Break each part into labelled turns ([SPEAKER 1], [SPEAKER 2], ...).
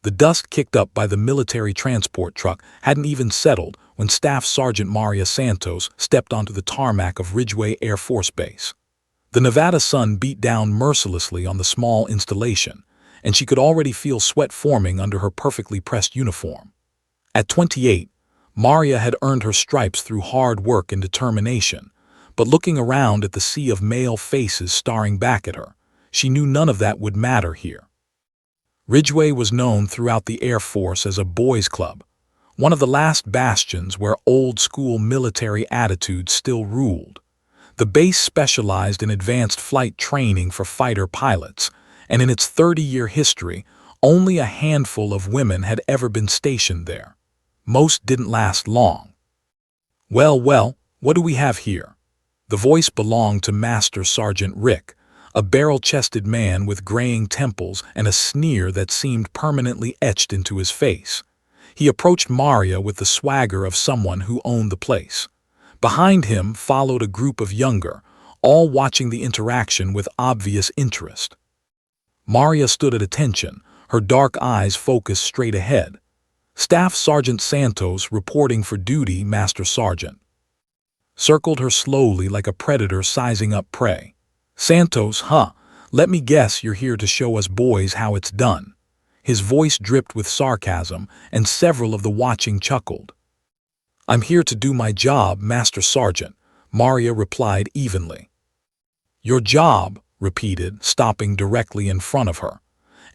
[SPEAKER 1] The dust kicked up by the military transport truck hadn't even settled when Staff Sergeant Maria Santos stepped onto the tarmac of Ridgeway Air Force Base. The Nevada sun beat down mercilessly on the small installation, and she could already feel sweat forming under her perfectly pressed uniform. At 28, Maria had earned her stripes through hard work and determination, but looking around at the sea of male faces staring back at her, she knew none of that would matter here. Ridgeway was known throughout the Air Force as a boys' club, one of the last bastions where old-school military attitudes still ruled. The base specialized in advanced flight training for fighter pilots, and in its 30-year history, only a handful of women had ever been stationed there. Most didn't last long. Well, what do we have here?" The voice belonged to Master Sergeant Rick, a barrel-chested man with graying temples and a sneer that seemed permanently etched into his face. He approached Maria with the swagger of someone who owned the place. Behind him followed a group of younger, all watching the interaction with obvious interest. Maria stood at attention, her dark eyes focused straight ahead. Staff Sergeant Santos, reporting for duty, Master Sergeant. Circled her slowly like a predator sizing up prey. "Santos, huh? Let me guess you're here to show us boys how it's done." His voice dripped with sarcasm, and several of the watching chuckled. "I'm here to do my job, Master Sergeant," Maria replied evenly. "Your job?" repeated, stopping directly in front of her.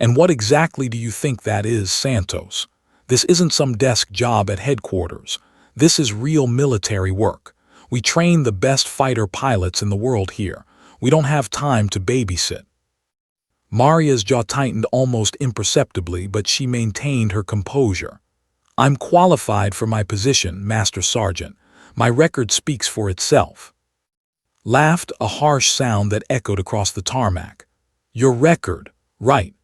[SPEAKER 1] "And what exactly do you think that is, Santos? This isn't some desk job at headquarters. This is real military work. We train the best fighter pilots in the world here. We don't have time to babysit." Maria's jaw tightened almost imperceptibly, but she maintained her composure. "I'm qualified for my position, Master Sergeant. My record speaks for itself." Laughed, a harsh sound that echoed across the tarmac. "Your record, right.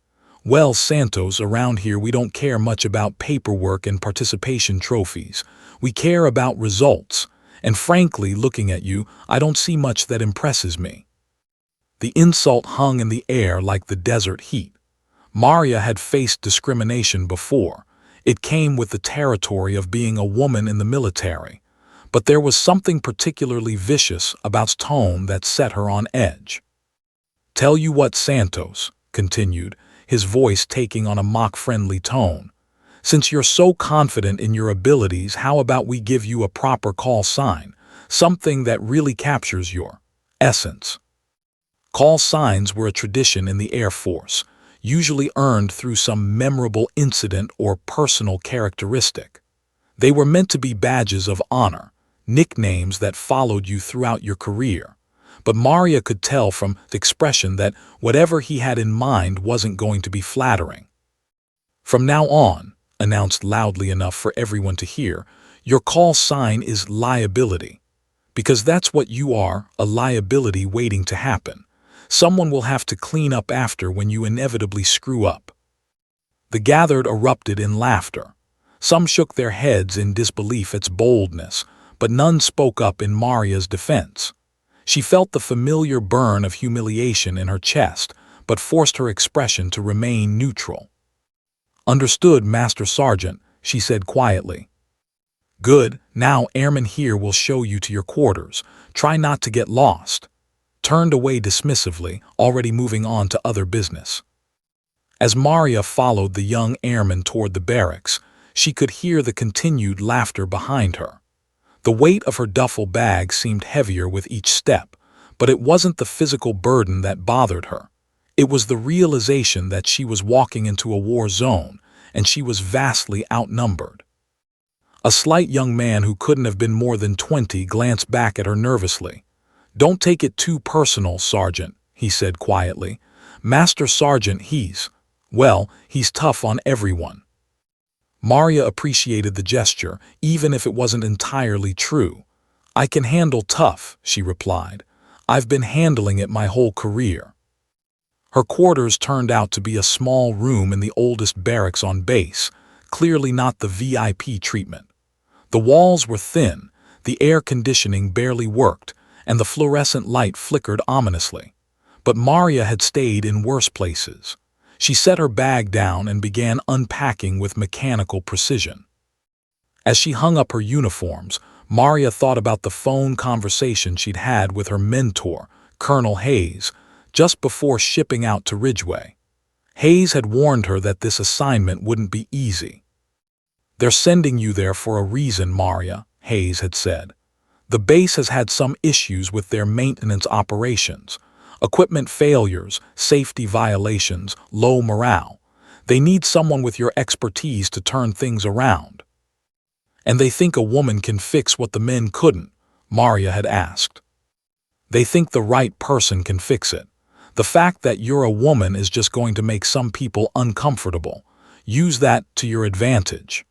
[SPEAKER 1] Well, Santos, around here we don't care much about paperwork and participation trophies. We care about results, and frankly, looking at you, I don't see much that impresses me." The insult hung in the air like the desert heat. Maria had faced discrimination before. It came with the territory of being a woman in the military. But there was something particularly vicious about his tone that set her on edge. "Tell you what, Santos," continued, his voice taking on a mock-friendly tone, "since you're so confident in your abilities, how about we give you a proper call sign, something that really captures your essence?" Call signs were a tradition in the Air Force, usually earned through some memorable incident or personal characteristic. They were meant to be badges of honor, nicknames that followed you throughout your career. But Maria could tell from the expression that whatever he had in mind wasn't going to be flattering. "From now on," announced loudly enough for everyone to hear, "your call sign is liability. Because that's what you are, a liability waiting to happen. Someone will have to clean up after when you inevitably screw up." The gathered erupted in laughter. Some shook their heads in disbelief at its boldness, but none spoke up in Maria's defense. She felt the familiar burn of humiliation in her chest, but forced her expression to remain neutral. "Understood, Master Sergeant," she said quietly. "Good, now Airman here will show you to your quarters. Try not to get lost." Turned away dismissively, already moving on to other business. As Maria followed the young airman toward the barracks, she could hear the continued laughter behind her. The weight of her duffel bag seemed heavier with each step, but it wasn't the physical burden that bothered her. It was the realization that she was walking into a war zone, and she was vastly outnumbered. A slight young man who couldn't have been more than 20 glanced back at her nervously. "Don't take it too personal, Sergeant," he said quietly. "Master Sergeant, he's tough on everyone." Maria appreciated the gesture, even if it wasn't entirely true. "I can handle tough," she replied. "I've been handling it my whole career." Her quarters turned out to be a small room in the oldest barracks on base, clearly not the VIP treatment. The walls were thin, the air conditioning barely worked, and the fluorescent light flickered ominously. But Maria had stayed in worse places. She set her bag down and began unpacking with mechanical precision. As she hung up her uniforms, Maria thought about the phone conversation she'd had with her mentor, Colonel Hayes, just before shipping out to Ridgeway. Hayes had warned her that this assignment wouldn't be easy. "They're sending you there for a reason, Maria," Hayes had said. "The base has had some issues with their maintenance operations. Equipment failures, safety violations, low morale. They need someone with your expertise to turn things around." "And they think a woman can fix what the men couldn't?" Maria had asked. "They think the right person can fix it. The fact that you're a woman is just going to make some people uncomfortable. Use that to your advantage."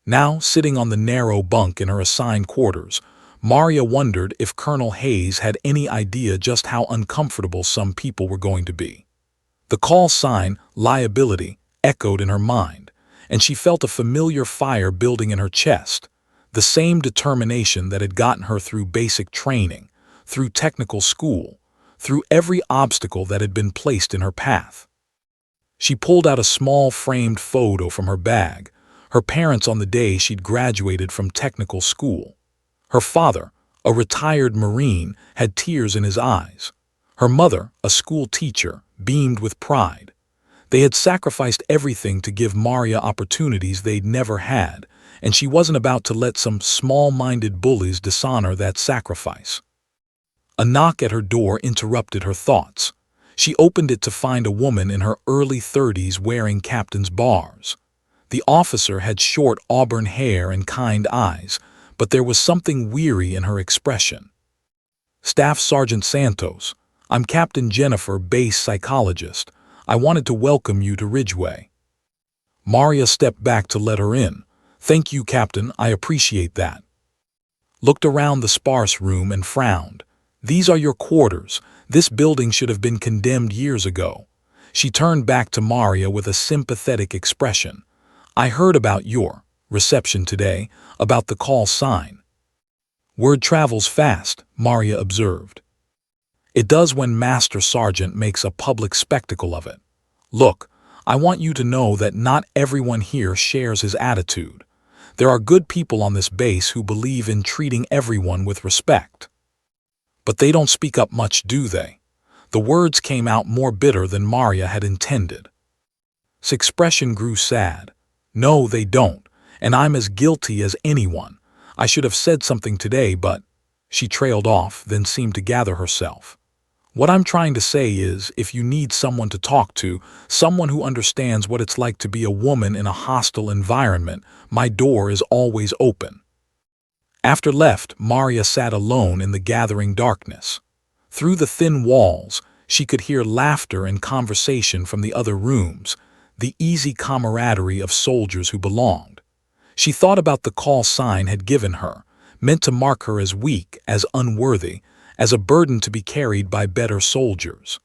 [SPEAKER 1] Now, sitting on the narrow bunk in her assigned quarters, Maria wondered if Colonel Hayes had any idea just how uncomfortable some people were going to be. The call sign, liability, echoed in her mind, and she felt a familiar fire building in her chest, the same determination that had gotten her through basic training, through technical school, through every obstacle that had been placed in her path. She pulled out a small framed photo from her bag, her parents on the day she'd graduated from technical school. Her father, a retired Marine, had tears in his eyes. Her mother, a school teacher, beamed with pride. They had sacrificed everything to give Maria opportunities they'd never had, and she wasn't about to let some small-minded bullies dishonor that sacrifice. A knock at her door interrupted her thoughts. She opened it to find a woman in her early 30s wearing captain's bars. The officer had short auburn hair and kind eyes, but there was something weary in her expression. "Staff Sergeant Santos, I'm Captain Jennifer, base psychologist. I wanted to welcome you to Ridgeway." Maria stepped back to let her in. "Thank you, Captain, I appreciate that." Looked around the sparse room and frowned. "These are your quarters. This building should have been condemned years ago." She turned back to Maria with a sympathetic expression. "I heard about your reception today, about the call sign." "Word travels fast," Maria observed. "It does when Master Sergeant makes a public spectacle of it. Look, I want you to know that not everyone here shares his attitude. There are good people on this base who believe in treating everyone with respect. But they don't speak up much, do they?" The words came out more bitter than Maria had intended. His expression grew sad. "No, they don't, and I'm as guilty as anyone. I should have said something today, but—" She trailed off, then seemed to gather herself. "What I'm trying to say is, if you need someone to talk to, someone who understands what it's like to be a woman in a hostile environment, my door is always open." After left, Maria sat alone in the gathering darkness. Through the thin walls, she could hear laughter and conversation from the other rooms, the easy camaraderie of soldiers who belonged. She thought about the call sign had given her, meant to mark her as weak, as unworthy, as a burden to be carried by better soldiers.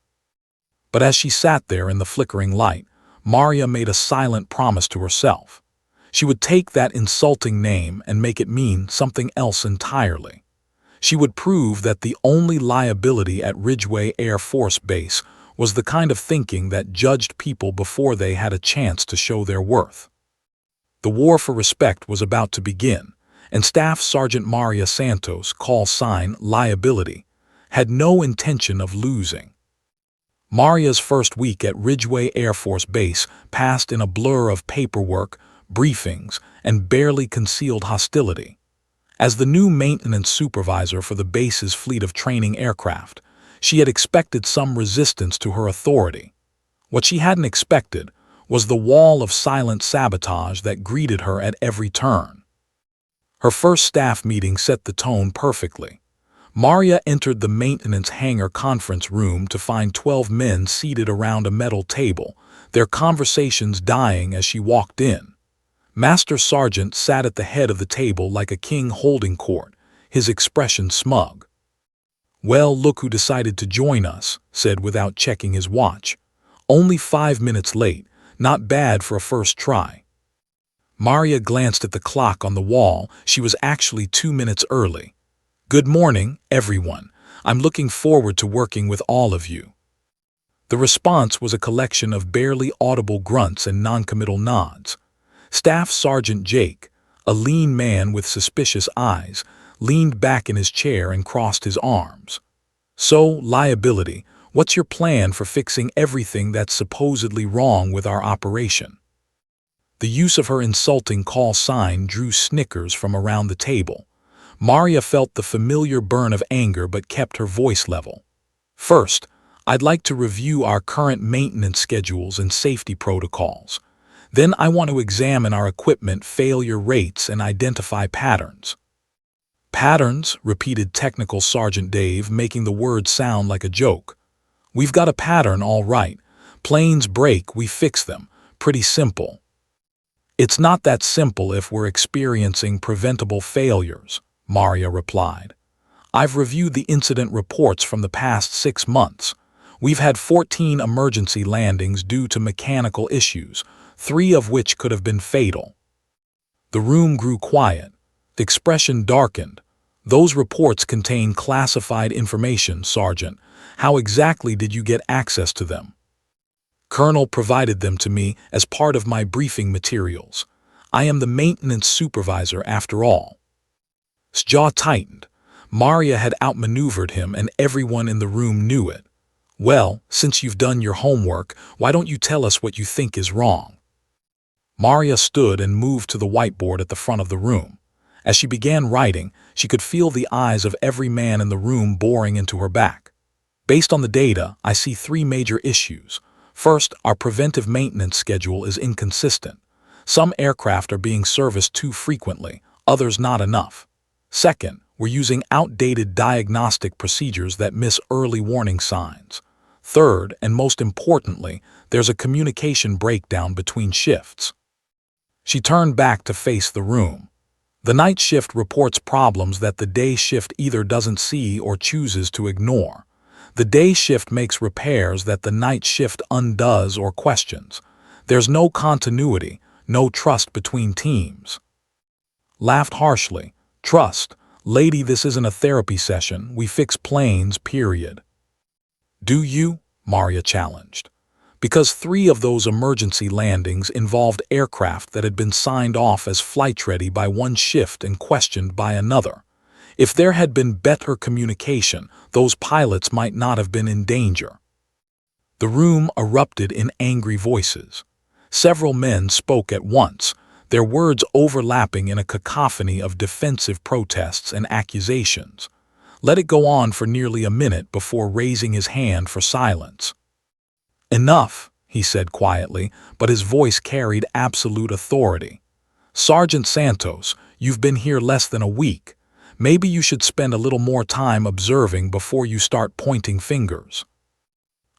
[SPEAKER 1] But as she sat there in the flickering light, Maria made a silent promise to herself. She would take that insulting name and make it mean something else entirely. She would prove that the only liability at Ridgeway Air Force Base was the kind of thinking that judged people before they had a chance to show their worth. The war for respect was about to begin, and Staff Sergeant Maria Santos, call sign Liability, had no intention of losing. Maria's first week at Ridgeway Air Force Base passed in a blur of paperwork, briefings, and barely concealed hostility. As the new maintenance supervisor for the base's fleet of training aircraft, she had expected some resistance to her authority. What she hadn't expected was the wall of silent sabotage that greeted her at every turn. Her first staff meeting set the tone perfectly. Maria entered the maintenance hangar conference room to find 12 men seated around a metal table, their conversations dying as she walked in. Master Sergeant sat at the head of the table like a king holding court, his expression smug. "Well, look who decided to join us," said without checking his watch. "Only 5 minutes late, not bad for a first try." Maria glanced at the clock on the wall. She was actually 2 minutes early. "Good morning, everyone. I'm looking forward to working with all of you." The response was a collection of barely audible grunts and noncommittal nods. Staff Sergeant Jake, a lean man with suspicious eyes, leaned back in his chair and crossed his arms. "So, liability, what's your plan for fixing everything that's supposedly wrong with our operation?" The use of her insulting call sign drew snickers from around the table. Maria felt the familiar burn of anger but kept her voice level. "First, I'd like to review our current maintenance schedules and safety protocols. Then I want to examine our equipment failure rates and identify patterns." "Patterns," repeated Technical Sergeant Dave, making the word sound like a joke. "We've got a pattern, all right. Planes break, we fix them. Pretty simple." "It's not that simple if we're experiencing preventable failures," Maria replied. "I've reviewed the incident reports from the past 6 months. We've had 14 emergency landings due to mechanical issues, 3 of which could have been fatal." The room grew quiet. The expression darkened. "Those reports contain classified information, Sergeant. How exactly did you get access to them?" "Colonel provided them to me as part of my briefing materials. I am the maintenance supervisor after all." His jaw tightened. Maria had outmaneuvered him and everyone in the room knew it. "Well, since you've done your homework, why don't you tell us what you think is wrong?" Maria stood and moved to the whiteboard at the front of the room. As she began writing, she could feel the eyes of every man in the room boring into her back. "Based on the data, I see 3 major issues. First, our preventive maintenance schedule is inconsistent. Some aircraft are being serviced too frequently, others not enough. Second, we're using outdated diagnostic procedures that miss early warning signs. Third, and most importantly, there's a communication breakdown between shifts." She turned back to face the room. "The night shift reports problems that the day shift either doesn't see or chooses to ignore. The day shift makes repairs that the night shift undoes or questions. There's no continuity, no trust between teams." Laughed harshly. "Trust? Lady, this isn't a therapy session. We fix planes, period." "Do you?" Maria challenged. "Because 3 of those emergency landings involved aircraft that had been signed off as flight-ready by one shift and questioned by another. If there had been better communication, those pilots might not have been in danger." The room erupted in angry voices. Several men spoke at once, their words overlapping in a cacophony of defensive protests and accusations. Let it go on for nearly a minute before raising his hand for silence. "Enough," he said quietly, but his voice carried absolute authority. "Sergeant Santos, you've been here less than a week. Maybe you should spend a little more time observing before you start pointing fingers."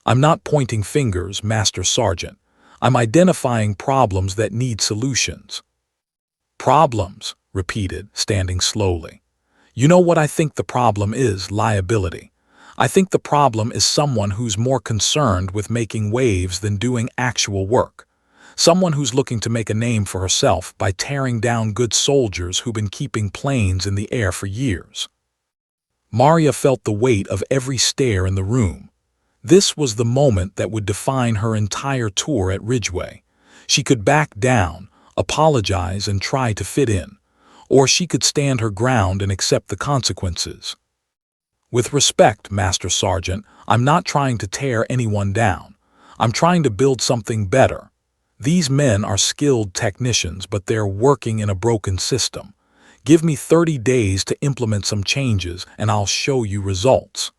[SPEAKER 1] "I'm not pointing fingers, Master Sergeant. I'm identifying problems that need solutions." "Problems," repeated, standing slowly. "You know what I think the problem is? Liability. I think the problem is someone who's more concerned with making waves than doing actual work. Someone who's looking to make a name for herself by tearing down good soldiers who've been keeping planes in the air for years." Maria felt the weight of every stare in the room. This was the moment that would define her entire tour at Ridgeway. She could back down, apologize, and try to fit in, or she could stand her ground and accept the consequences. "With respect, Master Sergeant, I'm not trying to tear anyone down. I'm trying to build something better. These men are skilled technicians, but they're working in a broken system. Give me 30 days to implement some changes, and I'll show you results."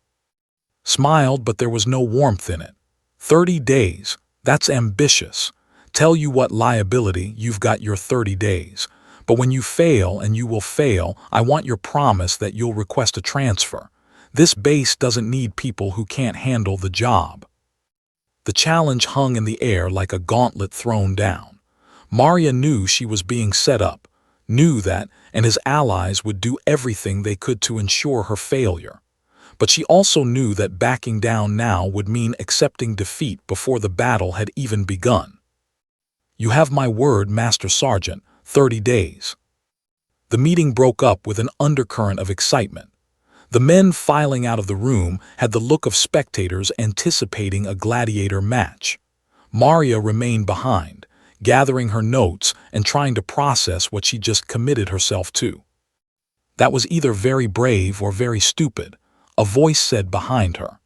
[SPEAKER 1] Smiled, but there was no warmth in it. 30 days, that's ambitious. Tell you what, liability, you've got your 30 days. But when you fail, and you will fail, I want your promise that you'll request a transfer. This base doesn't need people who can't handle the job. The challenge hung in the air like a gauntlet thrown down. Maria knew she was being set up, knew that, and his allies would do everything they could to ensure her failure. But she also knew that backing down now would mean accepting defeat before the battle had even begun. "You have my word, Master Sergeant, 30 days. The meeting broke up with an undercurrent of excitement. The men filing out of the room had the look of spectators anticipating a gladiator match. Maria remained behind, gathering her notes and trying to process what she just committed herself to. That was either very brave or very stupid, a voice said behind her.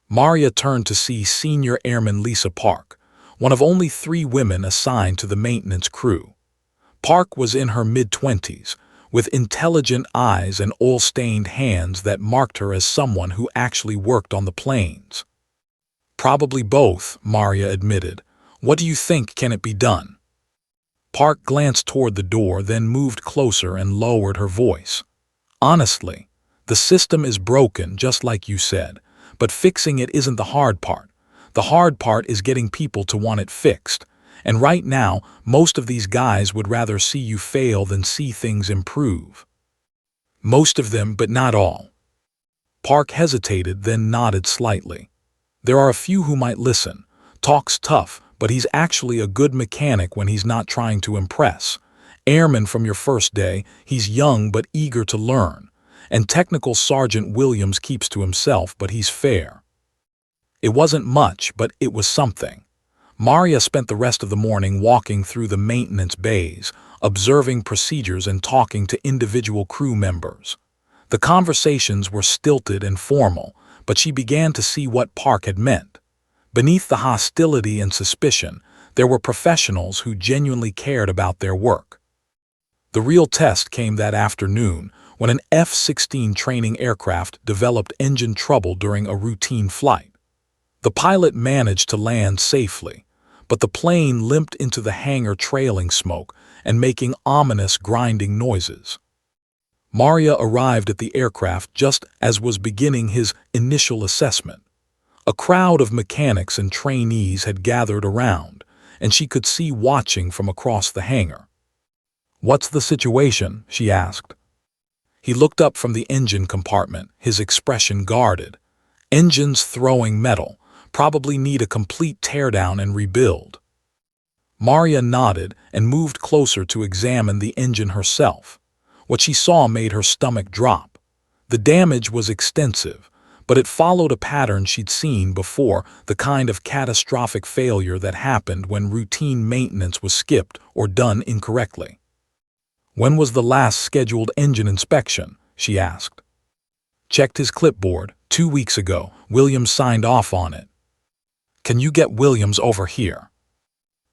[SPEAKER 1] Maria turned to see Senior Airman Lisa Park, one of only 3 women assigned to the maintenance crew. Park was in her mid-20s, with intelligent eyes and oil-stained hands that marked her as someone who actually worked on the planes. "Probably both," Maria admitted. "What do you think can it be done?" Park glanced toward the door, then moved closer and lowered her voice. "Honestly, the system is broken, just like you said, but fixing it isn't the hard part. The hard part is getting people to want it fixed. And right now, most of these guys would rather see you fail than see things improve." "Most of them, but not all." Park hesitated, then nodded slightly. "There are a few who might listen. Talks tough, but he's actually a good mechanic when he's not trying to impress. Airman from your first day, he's young but eager to learn. And Technical Sergeant Williams keeps to himself, but he's fair." It wasn't much, but it was something. Maria spent the rest of the morning walking through the maintenance bays, observing procedures and talking to individual crew members. The conversations were stilted and formal, but she began to see what Park had meant. Beneath the hostility and suspicion, there were professionals who genuinely cared about their work. The real test came that afternoon when an F-16 training aircraft developed engine trouble during a routine flight. The pilot managed to land safely, but the plane limped into the hangar trailing smoke and making ominous grinding noises. Maria arrived at the aircraft just as was beginning his initial assessment. A crowd of mechanics and trainees had gathered around, and she could see watching from across the hangar. "What's the situation?" she asked. He looked up from the engine compartment, his expression guarded. "Engines throwing metal. Probably need a complete teardown and rebuild." Maria nodded and moved closer to examine the engine herself. What she saw made her stomach drop. The damage was extensive, but it followed a pattern she'd seen before, the kind of catastrophic failure that happened when routine maintenance was skipped or done incorrectly. "When was the last scheduled engine inspection?" she asked. Checked his clipboard. 2 weeks ago. Williams signed off on it. "Can you get Williams over here?"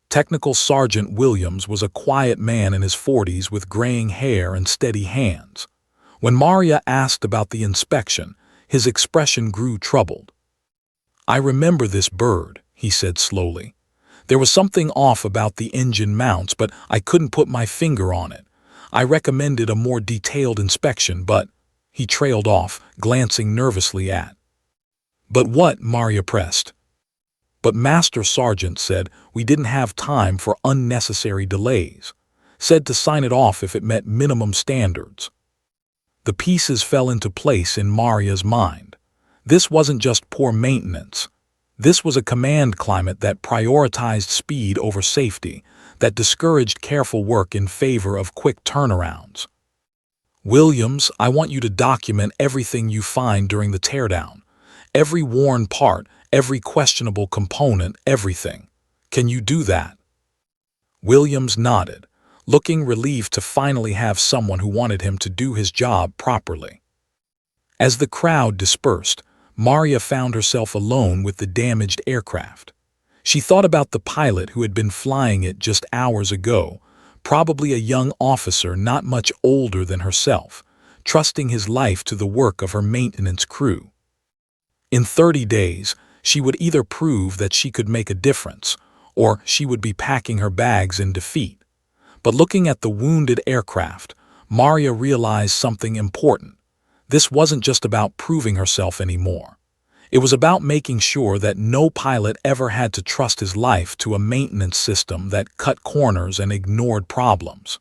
[SPEAKER 1] Technical Sergeant Williams was a quiet man in his 40s with graying hair and steady hands. When Maria asked about the inspection, his expression grew troubled. "I remember this bird," he said slowly. "There was something off about the engine mounts, but I couldn't put my finger on it. I recommended a more detailed inspection, but—" He trailed off, glancing nervously at. "But what?" Maria pressed. But Master Sergeant said we didn't have time for unnecessary delays. Said to sign it off if it met minimum standards. The pieces fell into place in Maria's mind. This wasn't just poor maintenance. This was a command climate that prioritized speed over safety, that discouraged careful work in favor of quick turnarounds. "Williams, I want you to document everything you find during the teardown. Every worn part, every questionable component, everything. Can you do that?" Williams nodded, looking relieved to finally have someone who wanted him to do his job properly. As the crowd dispersed, Maria found herself alone with the damaged aircraft. She thought about the pilot who had been flying it just hours ago, probably a young officer not much older than herself, trusting his life to the work of her maintenance crew. In 30 days, she would either prove that she could make a difference, or she would be packing her bags in defeat. But looking at the wounded aircraft, Maria realized something important. This wasn't just about proving herself anymore. It was about making sure that no pilot ever had to trust his life to a maintenance system that cut corners and ignored problems.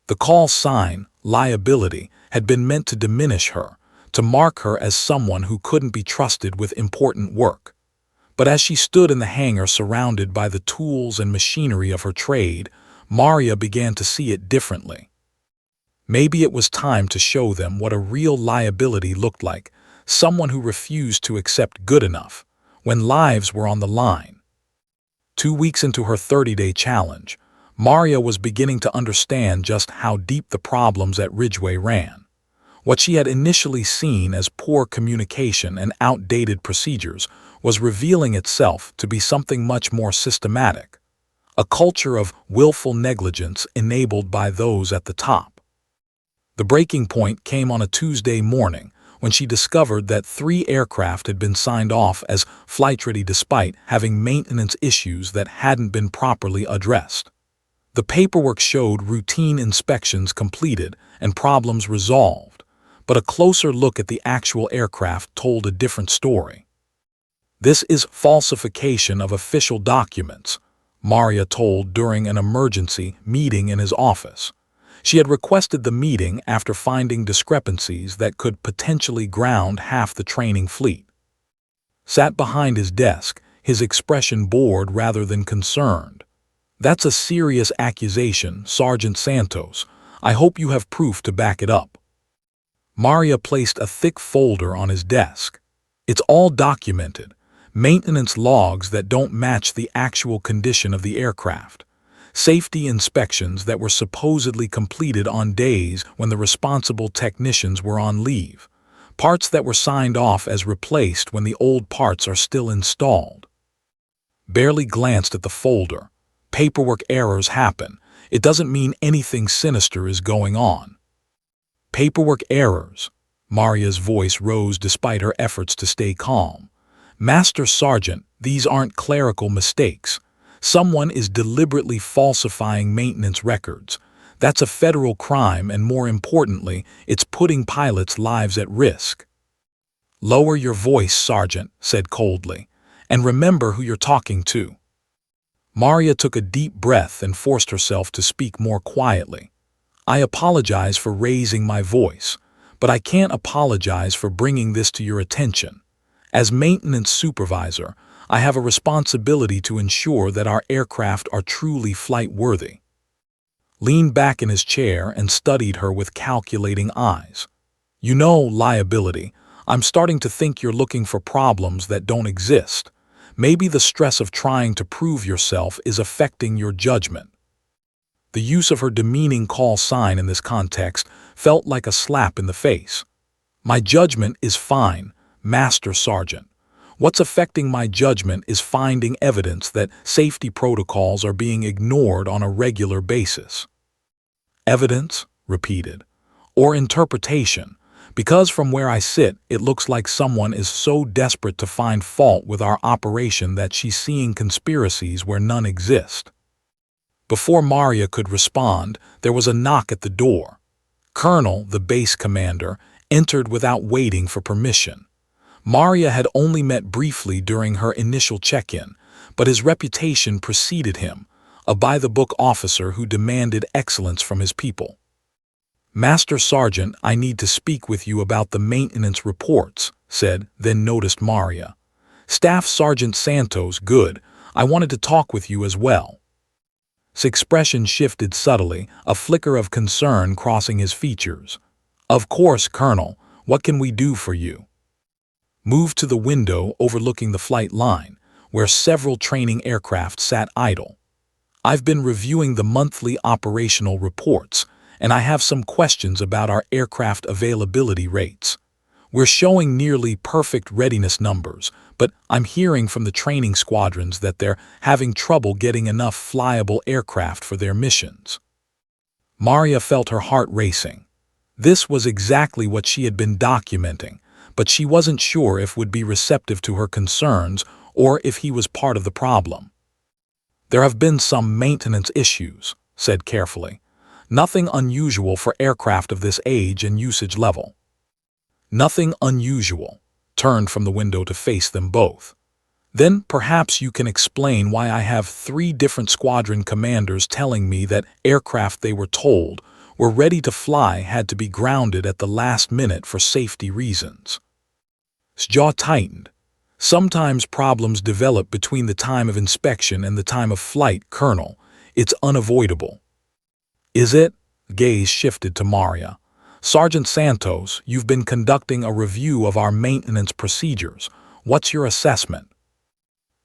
[SPEAKER 1] The call sign, liability, had been meant to diminish her, to mark her as someone who couldn't be trusted with important work. But as she stood in the hangar surrounded by the tools and machinery of her trade, Maria began to see it differently. Maybe it was time to show them what a real liability looked like, someone who refused to accept good enough, when lives were on the line. 2 weeks into her 30-day challenge, Maria was beginning to understand just how deep the problems at Ridgeway ran. What she had initially seen as poor communication and outdated procedures was revealing itself to be something much more systematic, a culture of willful negligence enabled by those at the top. The breaking point came on a Tuesday morning when she discovered that 3 aircraft had been signed off as flight-ready despite having maintenance issues that hadn't been properly addressed. The paperwork showed routine inspections completed and problems resolved, but a closer look at the actual aircraft told a different story. "This is falsification of official documents," Maria told during an emergency meeting in his office. She had requested the meeting after finding discrepancies that could potentially ground half the training fleet. Sat behind his desk, his expression bored rather than concerned. "That's a serious accusation, Sergeant Santos. I hope you have proof to back it up." Maria placed a thick folder on his desk. "It's all documented. Maintenance logs that don't match the actual condition of the aircraft. Safety inspections that were supposedly completed on days when the responsible technicians were on leave. Parts that were signed off as replaced when the old parts are still installed." Barely glanced at the folder. "Paperwork errors happen. It doesn't mean anything sinister is going on." "Paperwork errors." Maria's voice rose despite her efforts to stay calm. "Master Sergeant, these aren't clerical mistakes. Someone is deliberately falsifying maintenance records. That's a federal crime, and more importantly, it's putting pilots' lives at risk." "Lower your voice, Sergeant," said coldly, "and remember who you're talking to." Maria took a deep breath and forced herself to speak more quietly. "I apologize for raising my voice, but I can't apologize for bringing this to your attention. As maintenance supervisor, I have a responsibility to ensure that our aircraft are truly flight-worthy." Leaned back in his chair and studied her with calculating eyes. "You know, liability, I'm starting to think you're looking for problems that don't exist. Maybe the stress of trying to prove yourself is affecting your judgment." The use of her demeaning call sign in this context felt like a slap in the face. "My judgment is fine, Master Sergeant. What's affecting my judgment is finding evidence that safety protocols are being ignored on a regular basis." "Evidence?" repeated. "Or interpretation? Because from where I sit, it looks like someone is so desperate to find fault with our operation that she's seeing conspiracies where none exist." Before Maria could respond, there was a knock at the door. Colonel, the base commander, entered without waiting for permission. Maria had only met briefly during her initial check-in, but his reputation preceded him, a by-the-book officer who demanded excellence from his people. "Master Sergeant, I need to speak with you about the maintenance reports," said, then noticed Maria. "Staff Sergeant Santos, good. I wanted to talk with you as well." His expression shifted subtly, a flicker of concern crossing his features. "Of course, Colonel. What can we do for you?" Moved to the window overlooking the flight line, where several training aircraft sat idle. "I've been reviewing the monthly operational reports, and I have some questions about our aircraft availability rates. We're showing nearly perfect readiness numbers, but I'm hearing from the training squadrons that they're having trouble getting enough flyable aircraft for their missions." Maria felt her heart racing. This was exactly what she had been documenting, but she wasn't sure if would be receptive to her concerns or if he was part of the problem. "There have been some maintenance issues," said carefully. "Nothing unusual for aircraft of this age and usage level." "Nothing unusual," turned from the window to face them both. "Then perhaps you can explain why I have 3 different squadron commanders telling me that aircraft they were told were ready to fly had to be grounded at the last minute for safety reasons." His jaw tightened. "Sometimes problems develop between the time of inspection and the time of flight, Colonel. It's unavoidable." "Is it?" Gaze shifted to Maria. Sergeant Santos, you've been conducting a review of our maintenance procedures. What's your assessment?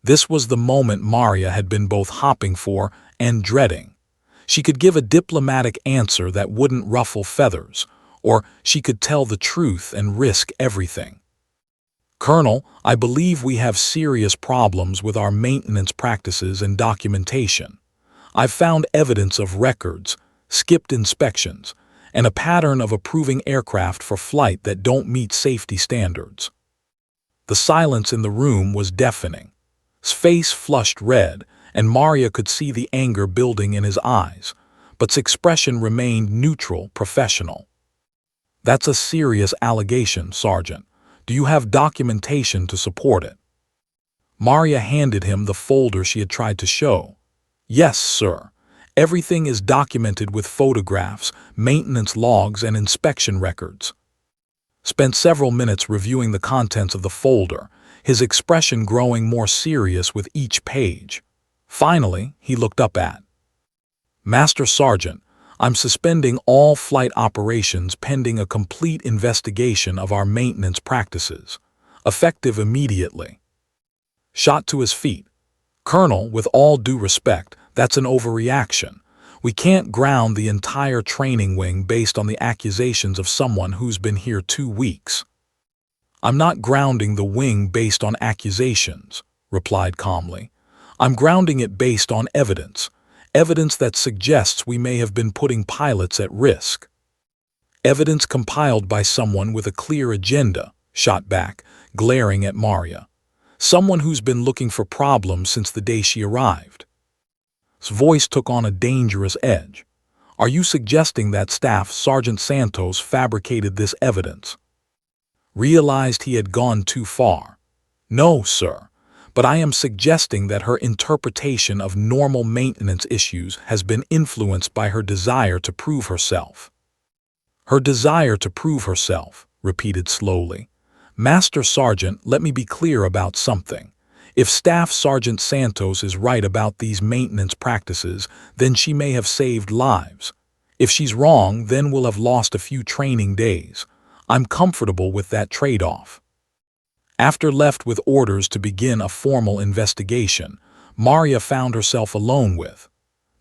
[SPEAKER 1] This was the moment Maria had been both hopping for and dreading. She could give a diplomatic answer that wouldn't ruffle feathers, or she could tell the truth and risk everything. Colonel, I believe we have serious problems with our maintenance practices and documentation. I've found evidence of records, skipped inspections, and a pattern of approving aircraft for flight that don't meet safety standards. The silence in the room was deafening. His face flushed red, and Maria could see the anger building in his eyes, but his expression remained neutral, professional. That's a serious allegation, Sergeant. Do you have documentation to support it? Maria handed him the folder she had tried to show. Yes, sir. Everything is documented with photographs, maintenance logs, and inspection records. Spent several minutes reviewing the contents of the folder, his expression growing more serious with each page. Finally, he looked up at Master Sergeant, I'm suspending all flight operations pending a complete investigation of our maintenance practices, effective immediately. Shot to his feet. Colonel, with all due respect, that's an overreaction. We can't ground the entire training wing based on the accusations of someone who's been here 2 weeks. I'm not grounding the wing based on accusations, replied calmly. I'm grounding it based on evidence. Evidence that suggests we may have been putting pilots at risk. Evidence compiled by someone with a clear agenda, shot back, glaring at Maria. Someone who's been looking for problems since the day she arrived. His voice took on a dangerous edge. Are you suggesting that Staff Sergeant Santos fabricated this evidence? Realized he had gone too far. No, sir. But I am suggesting that her interpretation of normal maintenance issues has been influenced by her desire to prove herself. Her desire to prove herself, repeated slowly. Master Sergeant, let me be clear about something. If Staff Sergeant Santos is right about these maintenance practices, then she may have saved lives. If she's wrong, then we'll have lost a few training days. I'm comfortable with that trade-off. After left with orders to begin a formal investigation, Maria found herself alone with.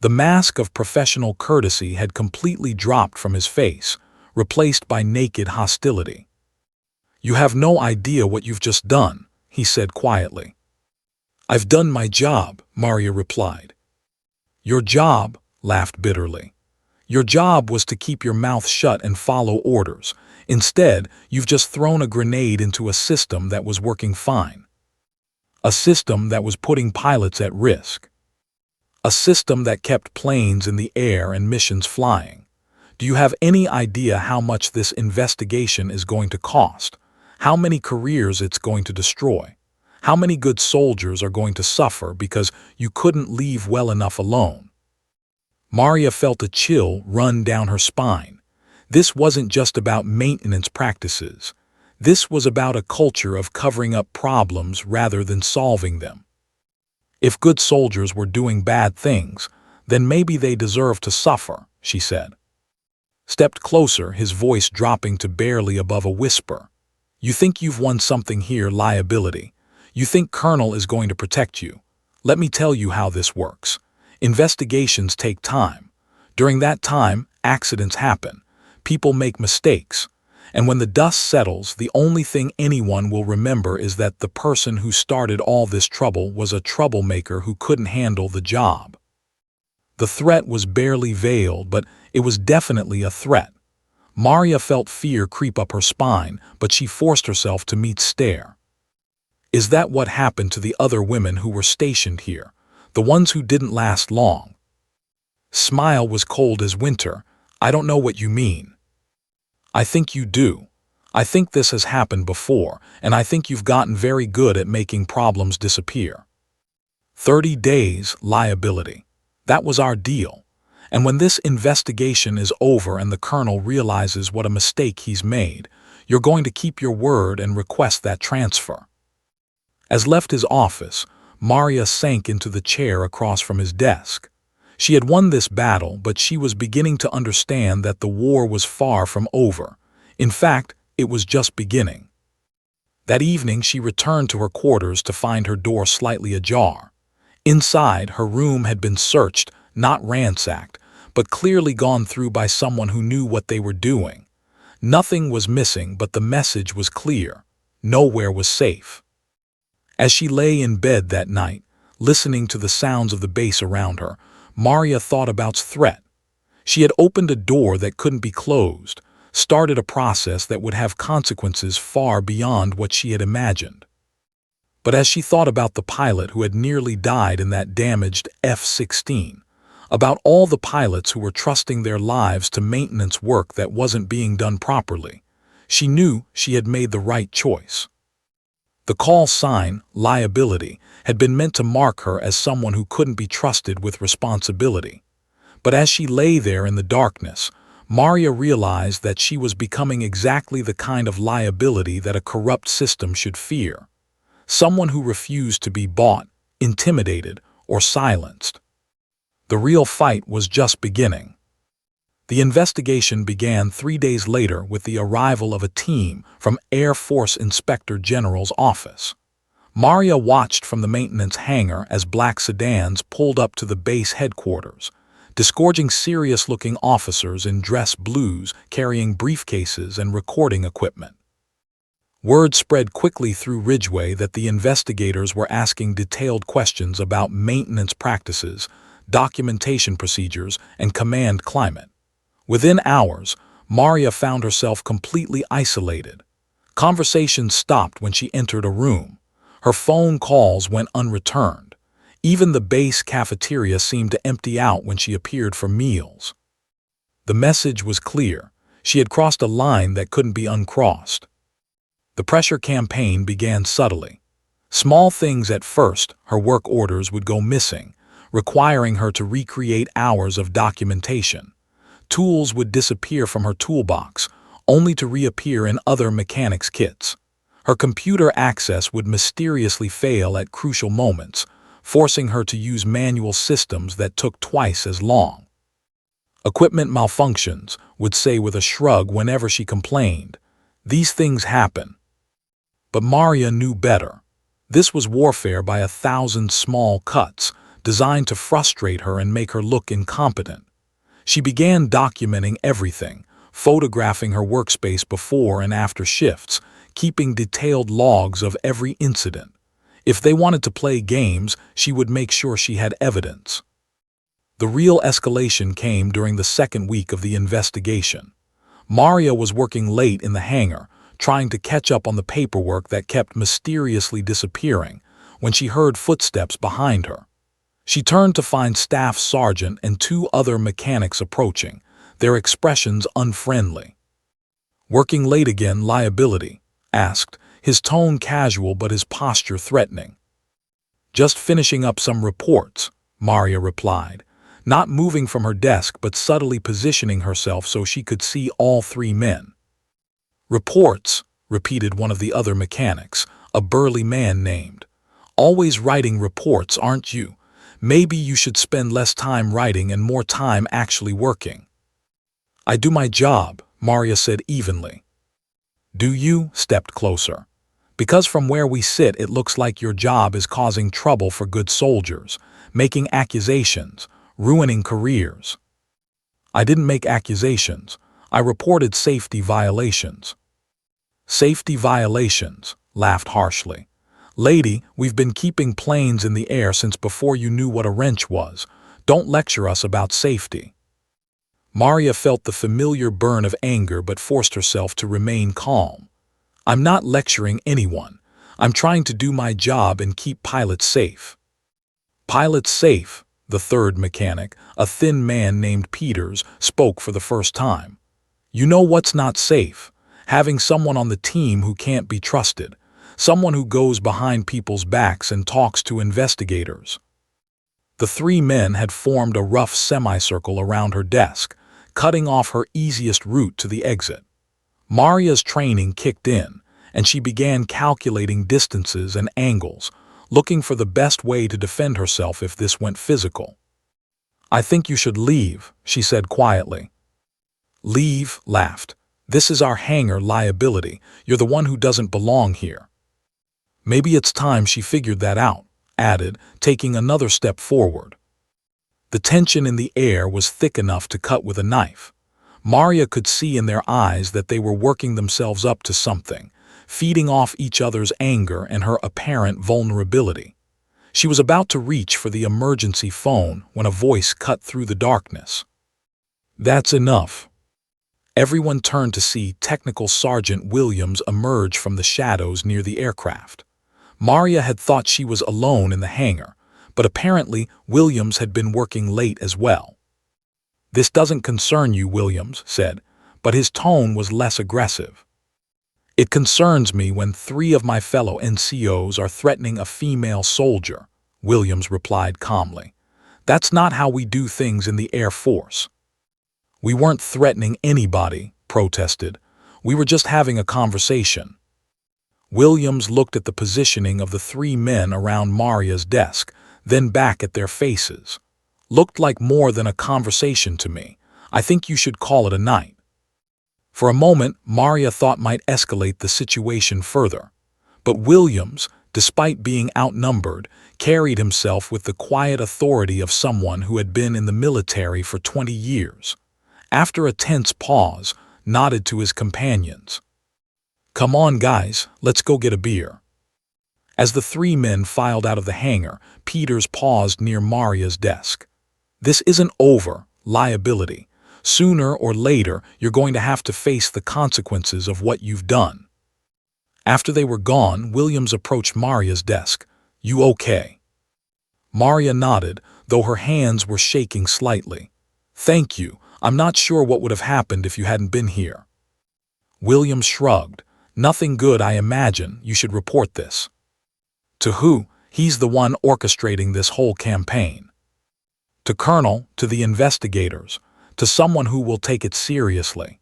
[SPEAKER 1] The mask of professional courtesy had completely dropped from his face, replaced by naked hostility. You have no idea what you've just done, he said quietly. I've done my job, Maria replied. Your job, laughed bitterly. Your job was to keep your mouth shut and follow orders. Instead, you've just thrown a grenade into a system that was working fine. A system that was putting pilots at risk. A system that kept planes in the air and missions flying. Do you have any idea how much this investigation is going to cost? How many careers it's going to destroy? How many good soldiers are going to suffer because you couldn't leave well enough alone? Maria felt a chill run down her spine. This wasn't just about maintenance practices. This was about a culture of covering up problems rather than solving them. If good soldiers were doing bad things, then maybe they deserve to suffer, she said. Stepped closer, his voice dropping to barely above a whisper. You think you've won something here, liability. You think Colonel is going to protect you. Let me tell you how this works. Investigations take time. During that time, accidents happen. People make mistakes, and when the dust settles, the only thing anyone will remember is that the person who started all this trouble was a troublemaker who couldn't handle the job. The threat was barely veiled, but it was definitely a threat. Maria felt fear creep up her spine, but she forced herself to meet stare. Is that what happened to the other women who were stationed here, the ones who didn't last long? Smile was cold as winter. I don't know what you mean. I think you do. I think this has happened before, and I think you've gotten very good at making problems disappear. 30 days, liability. That was our deal. And when this investigation is over and the Colonel realizes what a mistake he's made, you're going to keep your word and request that transfer. As left his office, Maria sank into the chair across from his desk. She had won this battle, but she was beginning to understand that the war was far from over. In fact, it was just beginning. That evening, she returned to her quarters to find her door slightly ajar. Inside, her room had been searched, not ransacked, but clearly gone through by someone who knew what they were doing. Nothing was missing, but the message was clear. Nowhere was safe. As she lay in bed that night, listening to the sounds of the base around her, Maria thought about threat. She had opened a door that couldn't be closed, started a process that would have consequences far beyond what she had imagined. But as she thought about the pilot who had nearly died in that damaged F-16, about all the pilots who were trusting their lives to maintenance work that wasn't being done properly, she knew she had made the right choice. The call sign, liability, had been meant to mark her as someone who couldn't be trusted with responsibility. But as she lay there in the darkness, Maria realized that she was becoming exactly the kind of liability that a corrupt system should fear. Someone who refused to be bought, intimidated, or silenced. The real fight was just beginning. The investigation began 3 days later with the arrival of a team from Air Force Inspector General's office. Maria watched from the maintenance hangar as black sedans pulled up to the base headquarters, disgorging serious-looking officers in dress blues carrying briefcases and recording equipment. Word spread quickly through Ridgeway that the investigators were asking detailed questions about maintenance practices, documentation procedures, and command climate. Within hours, Maria found herself completely isolated. Conversations stopped when she entered a room. Her phone calls went unreturned. Even the base cafeteria seemed to empty out when she appeared for meals. The message was clear. She had crossed a line that couldn't be uncrossed. The pressure campaign began subtly. Small things at first, her work orders would go missing, requiring her to recreate hours of documentation. Tools would disappear from her toolbox, only to reappear in other mechanics' kits. Her computer access would mysteriously fail at crucial moments, forcing her to use manual systems that took twice as long. Equipment malfunctions, would say with a shrug whenever she complained. These things happen. But Maria knew better. This was warfare by 1,000 small cuts, designed to frustrate her and make her look incompetent. She began documenting everything, photographing her workspace before and after shifts, keeping detailed logs of every incident. If they wanted to play games, she would make sure she had evidence. The real escalation came during the second week of the investigation. Maria was working late in the hangar, trying to catch up on the paperwork that kept mysteriously disappearing, when she heard footsteps behind her. She turned to find Staff Sergeant and 2 other mechanics approaching, their expressions unfriendly. "Working late again, liability?" asked, his tone casual but his posture threatening. "Just finishing up some reports," Maria replied, not moving from her desk but subtly positioning herself so she could see all 3 men. "Reports," repeated one of the other mechanics, a burly man named. "Always writing reports, aren't you? Maybe you should spend less time writing and more time actually working." "I do my job," Maria said evenly. "Do you?" Stepped closer. "Because from where we sit it looks like your job is causing trouble for good soldiers, making accusations, ruining careers." "I didn't make accusations. I reported safety violations." "Safety violations," laughed harshly. "Lady, we've been keeping planes in the air since before you knew what a wrench was. Don't lecture us about safety." Maria felt the familiar burn of anger but forced herself to remain calm. "I'm not lecturing anyone. I'm trying to do my job and keep pilots safe." "Pilots safe?" The third mechanic, a thin man named Peters, spoke for the first time. "You know what's not safe? Having someone on the team who can't be trusted. Someone who goes behind people's backs and talks to investigators." The 3 men had formed a rough semicircle around her desk, cutting off her easiest route to the exit. Maria's training kicked in, and she began calculating distances and angles, looking for the best way to defend herself if this went physical. "I think you should leave," she said quietly. "Leave," laughed. "This is our hangar liability. You're the one who doesn't belong here." Maybe it's time she figured that out, added, taking another step forward. The tension in the air was thick enough to cut with a knife. Maria could see in their eyes that they were working themselves up to something, feeding off each other's anger and her apparent vulnerability. She was about to reach for the emergency phone when a voice cut through the darkness. "That's enough." Everyone turned to see Technical Sergeant Williams emerge from the shadows near the aircraft. Maria had thought she was alone in the hangar, but apparently Williams had been working late as well. "This doesn't concern you," Williams said, but his tone was less aggressive. "It concerns me when 3 of my fellow NCOs are threatening a female soldier," Williams replied calmly. "That's not how we do things in the Air Force." "We weren't threatening anybody," protested. "We were just having a conversation." Williams looked at the positioning of the 3 men around Maria's desk, then back at their faces. "Looked like more than a conversation to me. I think you should call it a night." For a moment, Maria thought might escalate the situation further. But Williams, despite being outnumbered, carried himself with the quiet authority of someone who had been in the military for 20 years. After a tense pause, nodded to his companions. "Come on, guys, let's go get a beer." As the 3 men filed out of the hangar, Peters paused near Maria's desk. "This isn't over, liability. Sooner or later, you're going to have to face the consequences of what you've done." After they were gone, Williams approached Maria's desk. "You okay?" Maria nodded, though her hands were shaking slightly. "Thank you. I'm not sure what would have happened if you hadn't been here." Williams shrugged. "Nothing good, I imagine. You should report this." "To who?" "He's the one orchestrating this whole campaign." "To Colonel, to the investigators, to someone who will take it seriously."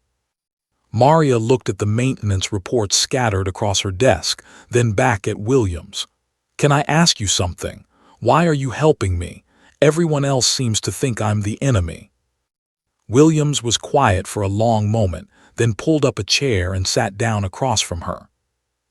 [SPEAKER 1] Maria looked at the maintenance reports scattered across her desk, then back at Williams. "Can I ask you something? Why are you helping me? Everyone else seems to think I'm the enemy." Williams was quiet for a long moment, then pulled up a chair and sat down across from her.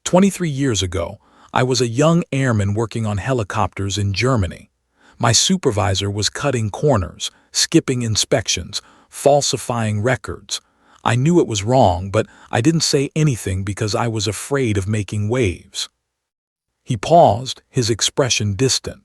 [SPEAKER 1] 23 years ago, I was a young airman working on helicopters in Germany. My supervisor was cutting corners, skipping inspections, falsifying records. I knew it was wrong, but I didn't say anything because I was afraid of making waves. He paused, his expression distant.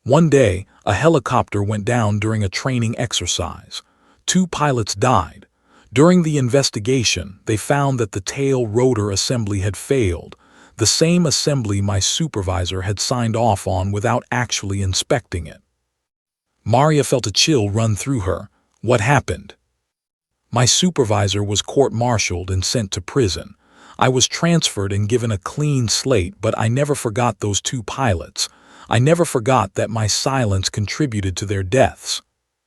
[SPEAKER 1] One day, a helicopter went down during a training exercise. 2 pilots died. During the investigation, they found that the tail rotor assembly had failed, the same assembly my supervisor had signed off on without actually inspecting it. Maria felt a chill run through her. "What happened?" "My supervisor was court-martialed and sent to prison. I was transferred and given a clean slate, but I never forgot those 2 pilots. I never forgot that my silence contributed to their deaths."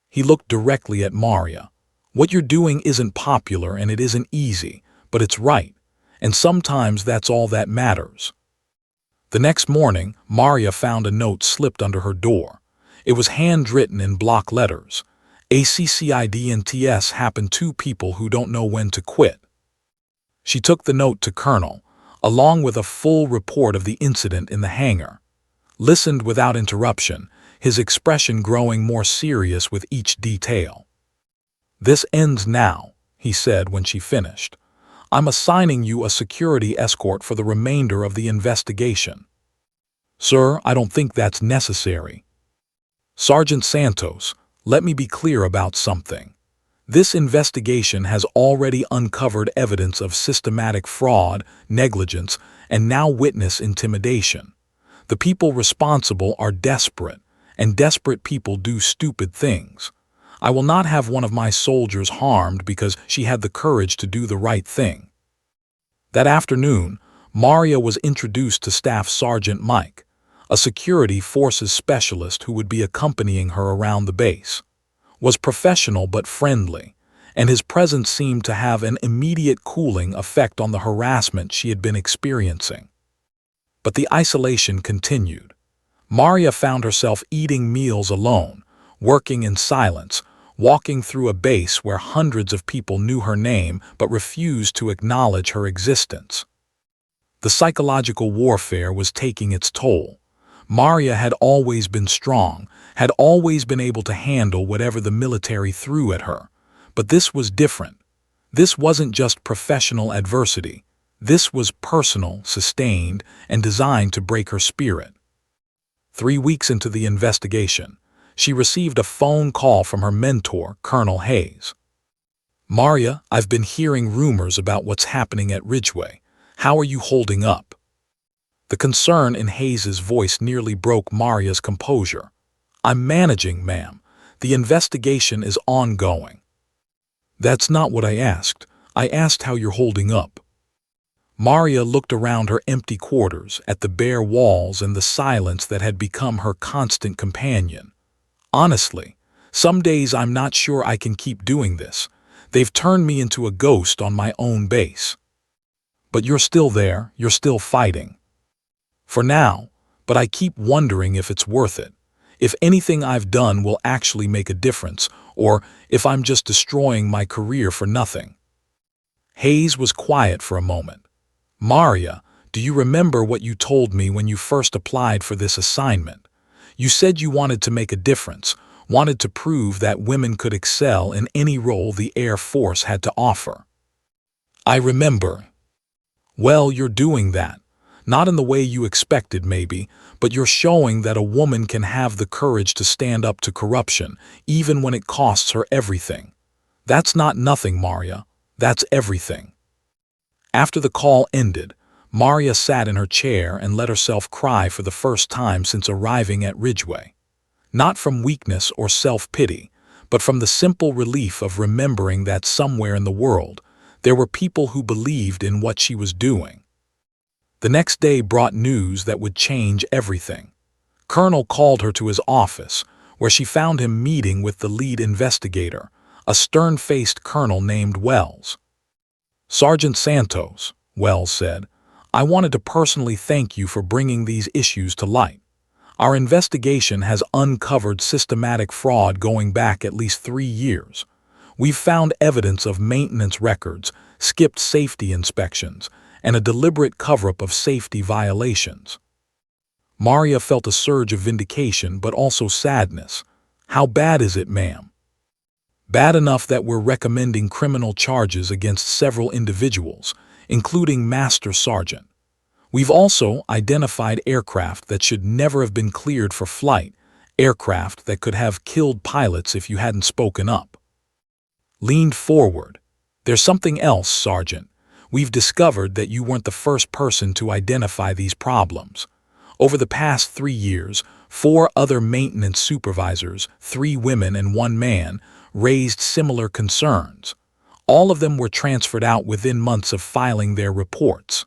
[SPEAKER 1] He looked directly at Maria. "What you're doing isn't popular and it isn't easy, but it's right. And sometimes that's all that matters." The next morning, Maria found a note slipped under her door. It was handwritten in block letters. "ACCIDNTS happened 2 people who don't know when to quit." She took the note to Colonel, along with a full report of the incident in the hangar. Listened without interruption, his expression growing more serious with each detail. "This ends now," he said when she finished. "I'm assigning you a security escort for the remainder of the investigation." "Sir, I don't think that's necessary." "Sergeant Santos, let me be clear about something. This investigation has already uncovered evidence of systematic fraud, negligence, and now witness intimidation. The people responsible are desperate, and desperate people do stupid things. I will not have one of my soldiers harmed because she had the courage to do the right thing." That afternoon, Maria was introduced to Staff Sergeant Mike, a security forces specialist who would be accompanying her around the base. Was professional but friendly, and his presence seemed to have an immediate cooling effect on the harassment she had been experiencing. But the isolation continued. Maria found herself eating meals alone, working in silence, walking through a base where hundreds of people knew her name but refused to acknowledge her existence. The psychological warfare was taking its toll. Maria had always been strong, had always been able to handle whatever the military threw at her. But this was different. This wasn't just professional adversity. This was personal, sustained, and designed to break her spirit. 3 weeks into the investigation, she received a phone call from her mentor, Colonel Hayes. "Maria, I've been hearing rumors about what's happening at Ridgeway. How are you holding up?" The concern in Hayes's voice nearly broke Maria's composure. "I'm managing, ma'am. The investigation is ongoing." "That's not what I asked. I asked how you're holding up." Maria looked around her empty quarters, at the bare walls and the silence that had become her constant companion. "Honestly, some days I'm not sure I can keep doing this. They've turned me into a ghost on my own base." "But you're still there, you're still fighting." "For now, but I keep wondering if it's worth it. If anything I've done will actually make a difference, or if I'm just destroying my career for nothing." Hayes was quiet for a moment. "Maria, do you remember what you told me when you first applied for this assignment? You said you wanted to make a difference, wanted to prove that women could excel in any role the Air Force had to offer." "I remember." "Well, you're doing that. Not in the way you expected, maybe, but you're showing that a woman can have the courage to stand up to corruption, even when it costs her everything. That's not nothing, Maria. That's everything." After the call ended, Maria sat in her chair and let herself cry for the first time since arriving at Ridgeway. Not from weakness or self-pity, but from the simple relief of remembering that somewhere in the world, there were people who believed in what she was doing. The next day brought news that would change everything. Colonel called her to his office, where she found him meeting with the lead investigator, a stern-faced colonel named Wells. "Sergeant Santos," Wells said, "I wanted to personally thank you for bringing these issues to light. Our investigation has uncovered systematic fraud going back at least 3 years. We've found evidence of maintenance records, skipped safety inspections, and a deliberate cover-up of safety violations." Maria felt a surge of vindication but also sadness. "How bad is it, ma'am?" "Bad enough that we're recommending criminal charges against several individuals, including Master Sergeant. We've also identified aircraft that should never have been cleared for flight, aircraft that could have killed pilots if you hadn't spoken up." Leaned forward. "There's something else, Sergeant. We've discovered that you weren't the first person to identify these problems. Over the past 3 years, 4 other maintenance supervisors, 3 women and 1 man, raised similar concerns. All of them were transferred out within months of filing their reports."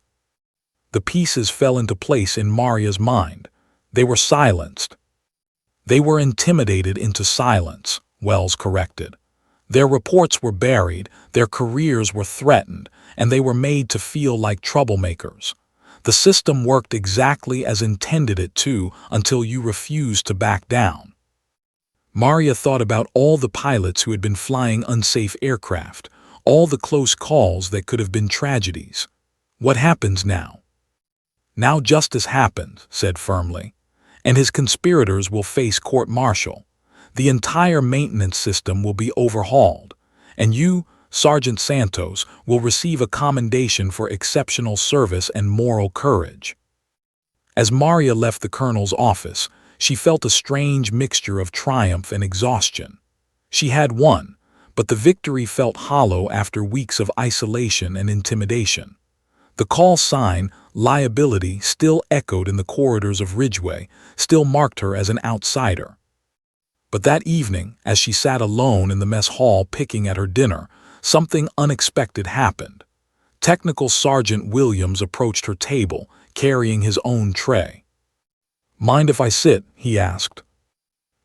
[SPEAKER 1] The pieces fell into place in Maria's mind. They were silenced. "They were intimidated into silence," Wells corrected. "Their reports were buried, their careers were threatened, and they were made to feel like troublemakers. The system worked exactly as intended it to until you refused to back down." Maria thought about all the pilots who had been flying unsafe aircraft, all the close calls that could have been tragedies. "What happens now?" "Now justice happens," said firmly, "and his conspirators will face court-martial. The entire maintenance system will be overhauled, and you, Sergeant Santos, will receive a commendation for exceptional service and moral courage." As Maria left the colonel's office, she felt a strange mixture of triumph and exhaustion. She had won, but the victory felt hollow after weeks of isolation and intimidation. The call sign, "Liability," still echoed in the corridors of Ridgeway, still marked her as an outsider. But that evening, as she sat alone in the mess hall picking at her dinner, something unexpected happened. Technical Sergeant Williams approached her table, carrying his own tray. "Mind if I sit?" he asked.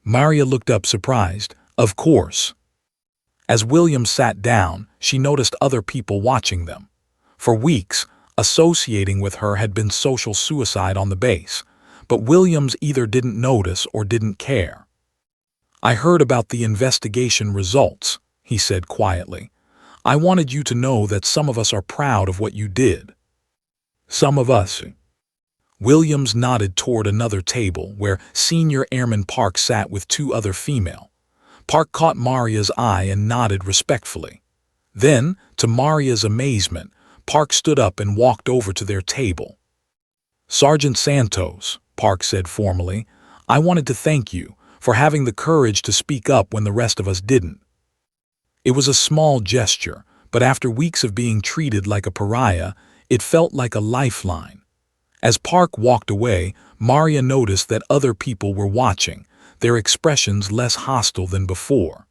[SPEAKER 1] Maria looked up surprised. "Of course." As Williams sat down, she noticed other people watching them. For weeks, associating with her had been social suicide on the base, but Williams either didn't notice or didn't care. "I heard about the investigation results," he said quietly. "I wanted you to know that some of us are proud of what you did." "Some of us?" Williams nodded toward another table where Senior Airman Park sat with two other female. Park caught Maria's eye and nodded respectfully. Then, to Maria's amazement, Park stood up and walked over to their table. "Sergeant Santos," Park said formally, "I wanted to thank you for having the courage to speak up when the rest of us didn't." It was a small gesture, but after weeks of being treated like a pariah, it felt like a lifeline. As Park walked away, Maria noticed that other people were watching, their expressions less hostile than before.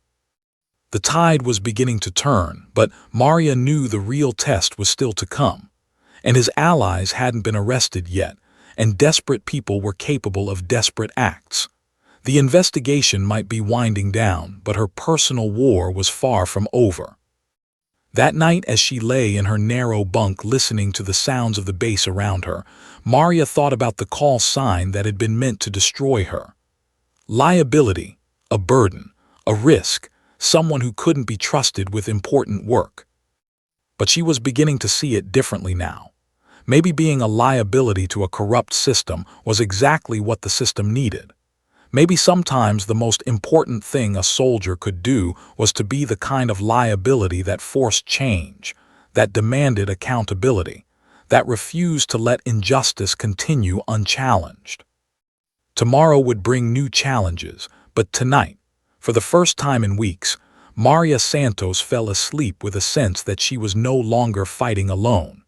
[SPEAKER 1] The tide was beginning to turn, but Maria knew the real test was still to come. And his allies hadn't been arrested yet, and desperate people were capable of desperate acts. The investigation might be winding down, but her personal war was far from over. That night, as she lay in her narrow bunk listening to the sounds of the base around her, Maria thought about the call sign that had been meant to destroy her. Liability, a burden, a risk, someone who couldn't be trusted with important work. But she was beginning to see it differently now. Maybe being a liability to a corrupt system was exactly what the system needed. Maybe sometimes the most important thing a soldier could do was to be the kind of liability that forced change, that demanded accountability, that refused to let injustice continue unchallenged. Tomorrow would bring new challenges, but tonight, for the first time in weeks, Maria Santos fell asleep with a sense that she was no longer fighting alone.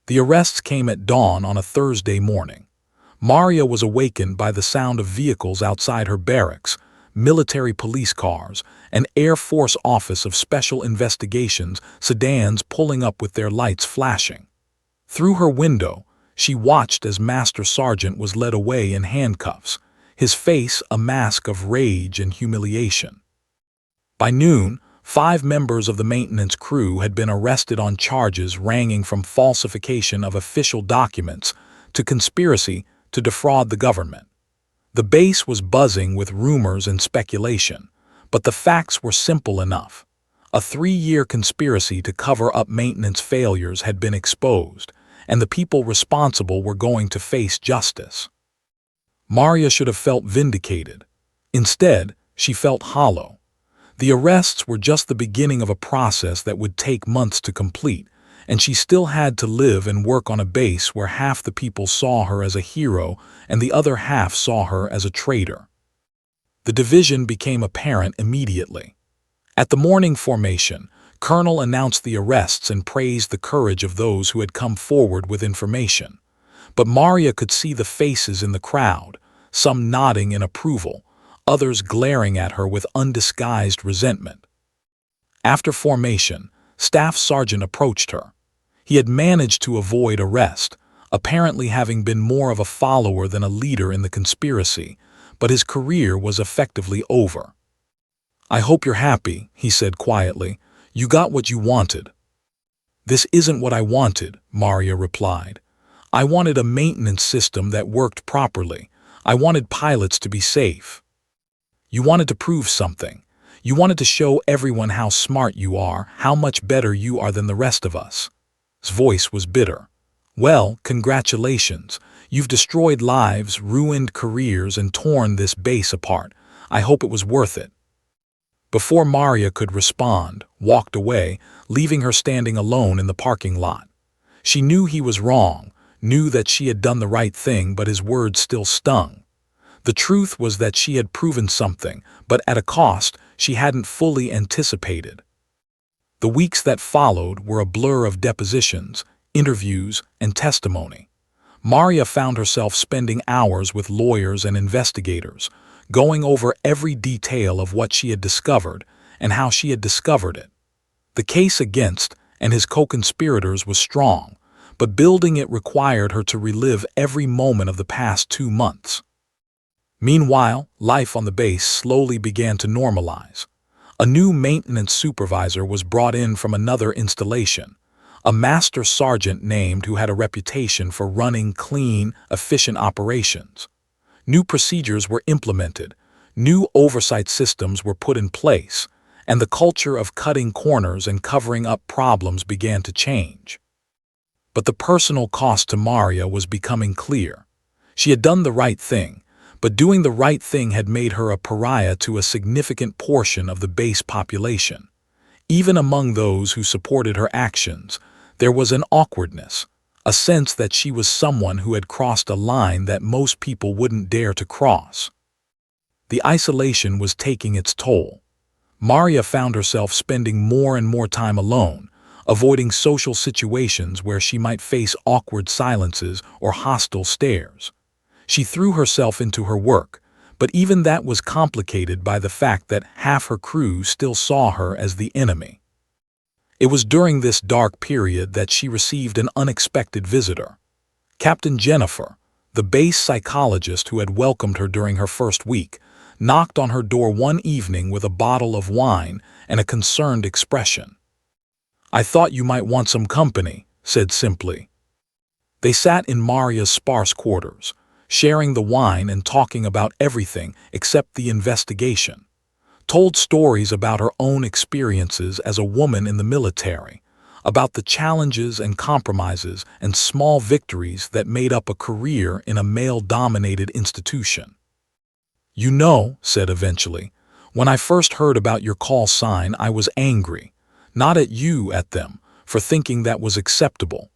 [SPEAKER 1] The arrests came at dawn on a Thursday morning. Maria was awakened by the sound of vehicles outside her barracks, military police cars, an Air Force Office of Special Investigations sedans pulling up with their lights flashing. Through her window, she watched as Master Sergeant was led away in handcuffs, his face a mask of rage and humiliation. By noon, 5 members of the maintenance crew had been arrested on charges ranging from falsification of official documents to conspiracy to defraud the government. The base was buzzing with rumors and speculation, but the facts were simple enough. A 3-year conspiracy to cover up maintenance failures had been exposed, and the people responsible were going to face justice. Maria should have felt vindicated. Instead, she felt hollow. The arrests were just the beginning of a process that would take months to complete, and she still had to live and work on a base where half the people saw her as a hero and the other half saw her as a traitor. The division became apparent immediately. At the morning formation, Colonel announced the arrests and praised the courage of those who had come forward with information. But Maria could see the faces in the crowd, some nodding in approval, others glaring at her with undisguised resentment. After formation, Staff Sergeant approached her. He had managed to avoid arrest, apparently having been more of a follower than a leader in the conspiracy, but his career was effectively over. "I hope you're happy," he said quietly. "You got what you wanted." "This isn't what I wanted," Maria replied. "I wanted a maintenance system that worked properly. I wanted pilots to be safe." "You wanted to prove something. You wanted to show everyone how smart you are, how much better you are than the rest of us." His voice was bitter. "Well, congratulations. You've destroyed lives, ruined careers, and torn this base apart. I hope it was worth it." Before Maria could respond, walked away, leaving her standing alone in the parking lot. She knew he was wrong, knew that she had done the right thing, but his words still stung. The truth was that she had proven something, but at a cost she hadn't fully anticipated. The weeks that followed were a blur of depositions, interviews, and testimony. Maria found herself spending hours with lawyers and investigators, going over every detail of what she had discovered and how she had discovered it. The case against and his co-conspirators was strong, but building it required her to relive every moment of the past 2 months. Meanwhile, life on the base slowly began to normalize. A new maintenance supervisor was brought in from another installation, a master sergeant named who had a reputation for running clean, efficient operations. New procedures were implemented, New oversight systems were put in place, and the culture of cutting corners and covering up problems began to change. But the personal cost to Maria was becoming clear. She had done the right thing, but doing the right thing had made her a pariah to a significant portion of the base population. Even among those who supported her actions, there was an awkwardness, a sense that she was someone who had crossed a line that most people wouldn't dare to cross. The isolation was taking its toll. Maria found herself spending more and more time alone, avoiding social situations where she might face awkward silences or hostile stares. She threw herself into her work, but even that was complicated by the fact that half her crew still saw her as the enemy. It was during this dark period that she received an unexpected visitor. Captain Jennifer, the base psychologist who had welcomed her during her first week, knocked on her door one evening with a bottle of wine and a concerned expression. "I thought you might want some company," said simply. They sat in Maria's sparse quarters, sharing the wine and talking about everything except the investigation. Told stories about her own experiences as a woman in the military, about the challenges and compromises and small victories that made up a career in a male-dominated institution. "You know," said eventually, "when I first heard about your call sign, I was angry, not at you, at them, for thinking that was acceptable.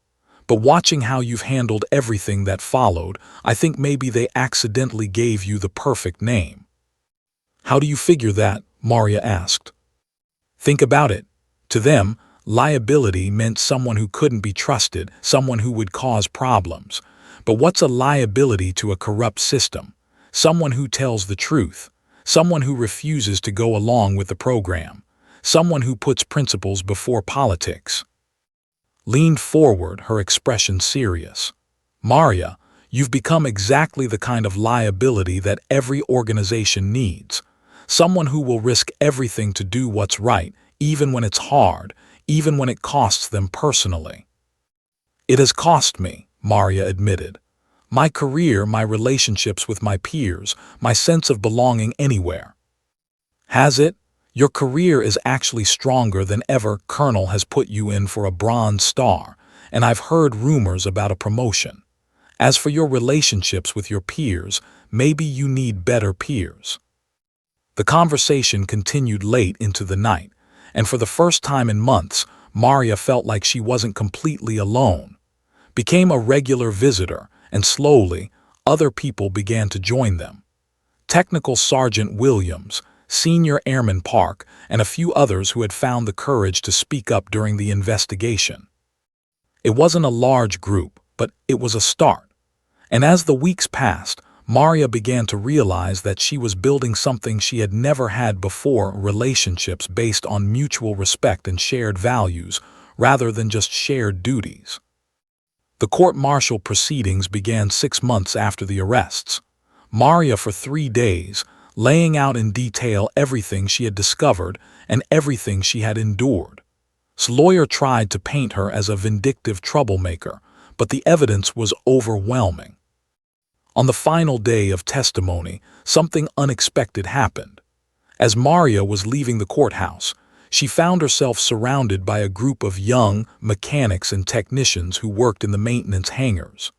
[SPEAKER 1] But watching how you've handled everything that followed, I think maybe they accidentally gave you the perfect name." "How do you figure that?" Maria asked. "Think about it. To them, liability meant someone who couldn't be trusted, someone who would cause problems. But what's a liability to a corrupt system? Someone who tells the truth, someone who refuses to go along with the program, someone who puts principles before politics." Leaned forward, her expression serious. "Maria, you've become exactly the kind of liability that every organization needs. Someone who will risk everything to do what's right, even when it's hard, even when it costs them personally." "It has cost me," Maria admitted. "My career, my relationships with my peers, my sense of belonging anywhere." "Has it? Your career is actually stronger than ever. Colonel has put you in for a Bronze Star, and I've heard rumors about a promotion. As for your relationships with your peers, maybe you need better peers." The conversation continued late into the night, and for the first time in months, Maria felt like she wasn't completely alone. Became a regular visitor, and slowly, other people began to join them. Technical Sergeant Williams, Senior Airman Park, and a few others who had found the courage to speak up during the investigation. It wasn't a large group, but it was a start. And as the weeks passed, Maria began to realize that she was building something she had never had before, relationships based on mutual respect and shared values, rather than just shared duties. The court-martial proceedings began 6 months after the arrests. Maria, for 3 days, laying out in detail everything she had discovered and everything she had endured. His lawyer tried to paint her as a vindictive troublemaker, but the evidence was overwhelming. On the final day of testimony, something unexpected happened. As Maria was leaving the courthouse, she found herself surrounded by a group of young mechanics and technicians who worked in the maintenance hangars.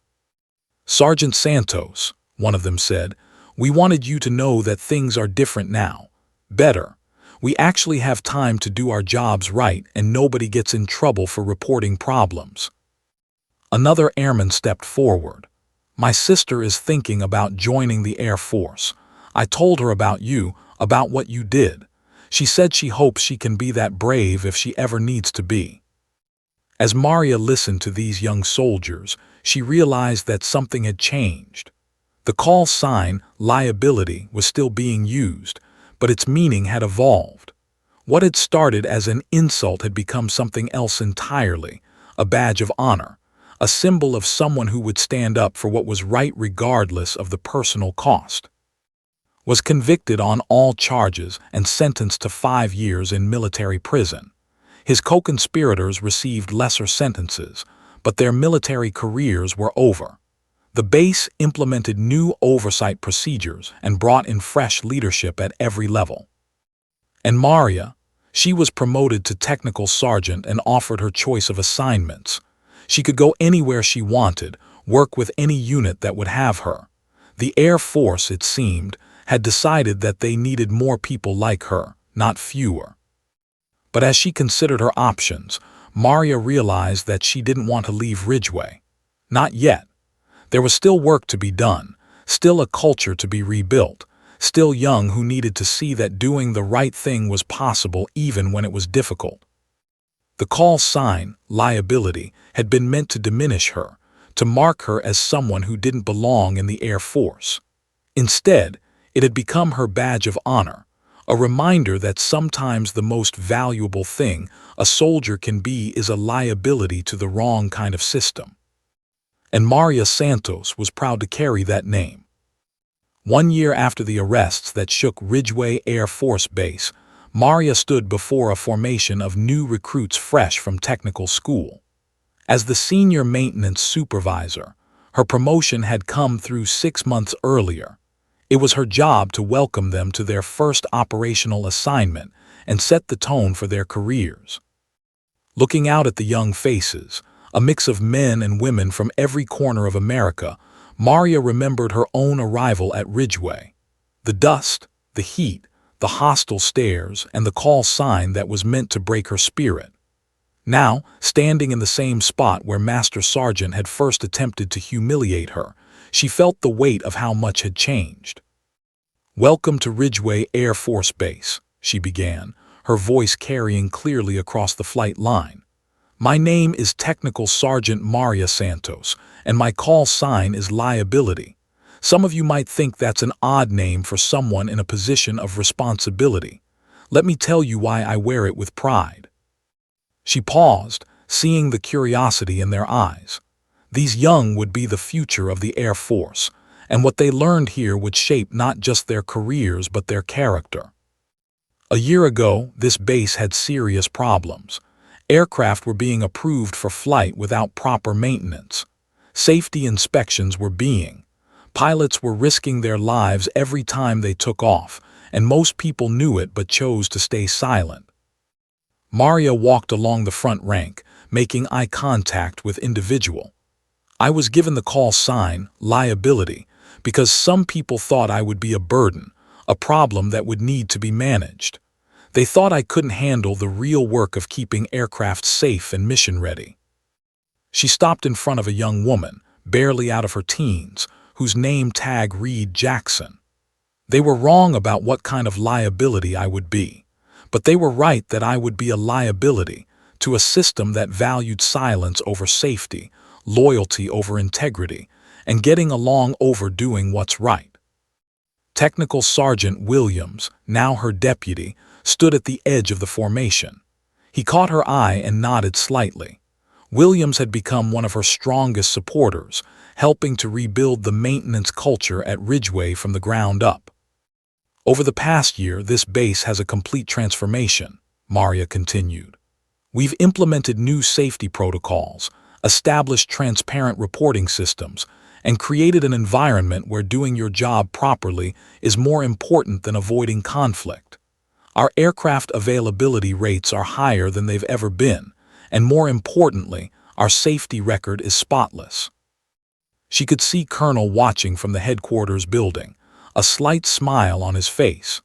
[SPEAKER 1] "Sergeant Santos," one of them said, "we wanted you to know that things are different now. Better. We actually have time to do our jobs right and nobody gets in trouble for reporting problems." Another airman stepped forward. "My sister is thinking about joining the Air Force. I told her about you, about what you did. She said she hopes she can be that brave if she ever needs to be." As Maria listened to these young soldiers, she realized that something had changed. The call sign, liability, was still being used, but its meaning had evolved. What had started as an insult had become something else entirely, a badge of honor, a symbol of someone who would stand up for what was right regardless of the personal cost. Was convicted on all charges and sentenced to 5 years in military prison. His co-conspirators received lesser sentences, but their military careers were over. The base implemented new oversight procedures and brought in fresh leadership at every level. And Maria, she was promoted to technical sergeant and offered her choice of assignments. She could go anywhere she wanted, work with any unit that would have her. The Air Force, it seemed, had decided that they needed more people like her, not fewer. But as she considered her options, Maria realized that she didn't want to leave Ridgeway. Not yet. There was still work to be done, still a culture to be rebuilt, still young who needed to see that doing the right thing was possible even when it was difficult. The call sign, liability, had been meant to diminish her, to mark her as someone who didn't belong in the Air Force. Instead, it had become her badge of honor, a reminder that sometimes the most valuable thing a soldier can be is a liability to the wrong kind of system. And Maria Santos was proud to carry that name. 1 year after the arrests that shook Ridgeway Air Force Base, Maria stood before a formation of new recruits fresh from technical school. As the senior maintenance supervisor, her promotion had come through 6 months earlier. It was her job to welcome them to their first operational assignment and set the tone for their careers. Looking out at the young faces, a mix of men and women from every corner of America, Maria remembered her own arrival at Ridgeway. The dust, the heat, the hostile stares, and the call sign that was meant to break her spirit. Now, standing in the same spot where Master Sergeant had first attempted to humiliate her, she felt the weight of how much had changed. "Welcome to Ridgeway Air Force Base," she began, her voice carrying clearly across the flight line. "My name is Technical Sergeant Maria Santos, and my call sign is liability. Some of you might think that's an odd name for someone in a position of responsibility. Let me tell you why I wear it with pride." She paused, seeing the curiosity in their eyes. These young would be the future of the Air Force, and what they learned here would shape not just their careers but their character. A year ago, this base had serious problems. Aircraft were being approved for flight without proper maintenance. Safety inspections were being. Pilots were risking their lives every time they took off, and most people knew it but chose to stay silent. Maria walked along the front rank, making eye contact with individual. "I was given the call sign, liability, because some people thought I would be a burden, a problem that would need to be managed. They thought I couldn't handle the real work of keeping aircraft safe and mission-ready." She stopped in front of a young woman, barely out of her teens, whose name tag read Jackson. "They were wrong about what kind of liability I would be, but they were right that I would be a liability to a system that valued silence over safety, loyalty over integrity, and getting along over doing what's right." Technical Sergeant Williams, now her deputy, stood at the edge of the formation. He caught her eye and nodded slightly. Williams had become one of her strongest supporters, helping to rebuild the maintenance culture at Ridgeway from the ground up. "Over the past year, this base has a complete transformation," Maria continued. "We've implemented new safety protocols, established transparent reporting systems, and created an environment where doing your job properly is more important than avoiding conflict. Our aircraft availability rates are higher than they've ever been, and more importantly, our safety record is spotless." She could see Colonel watching from the headquarters building, a slight smile on his face.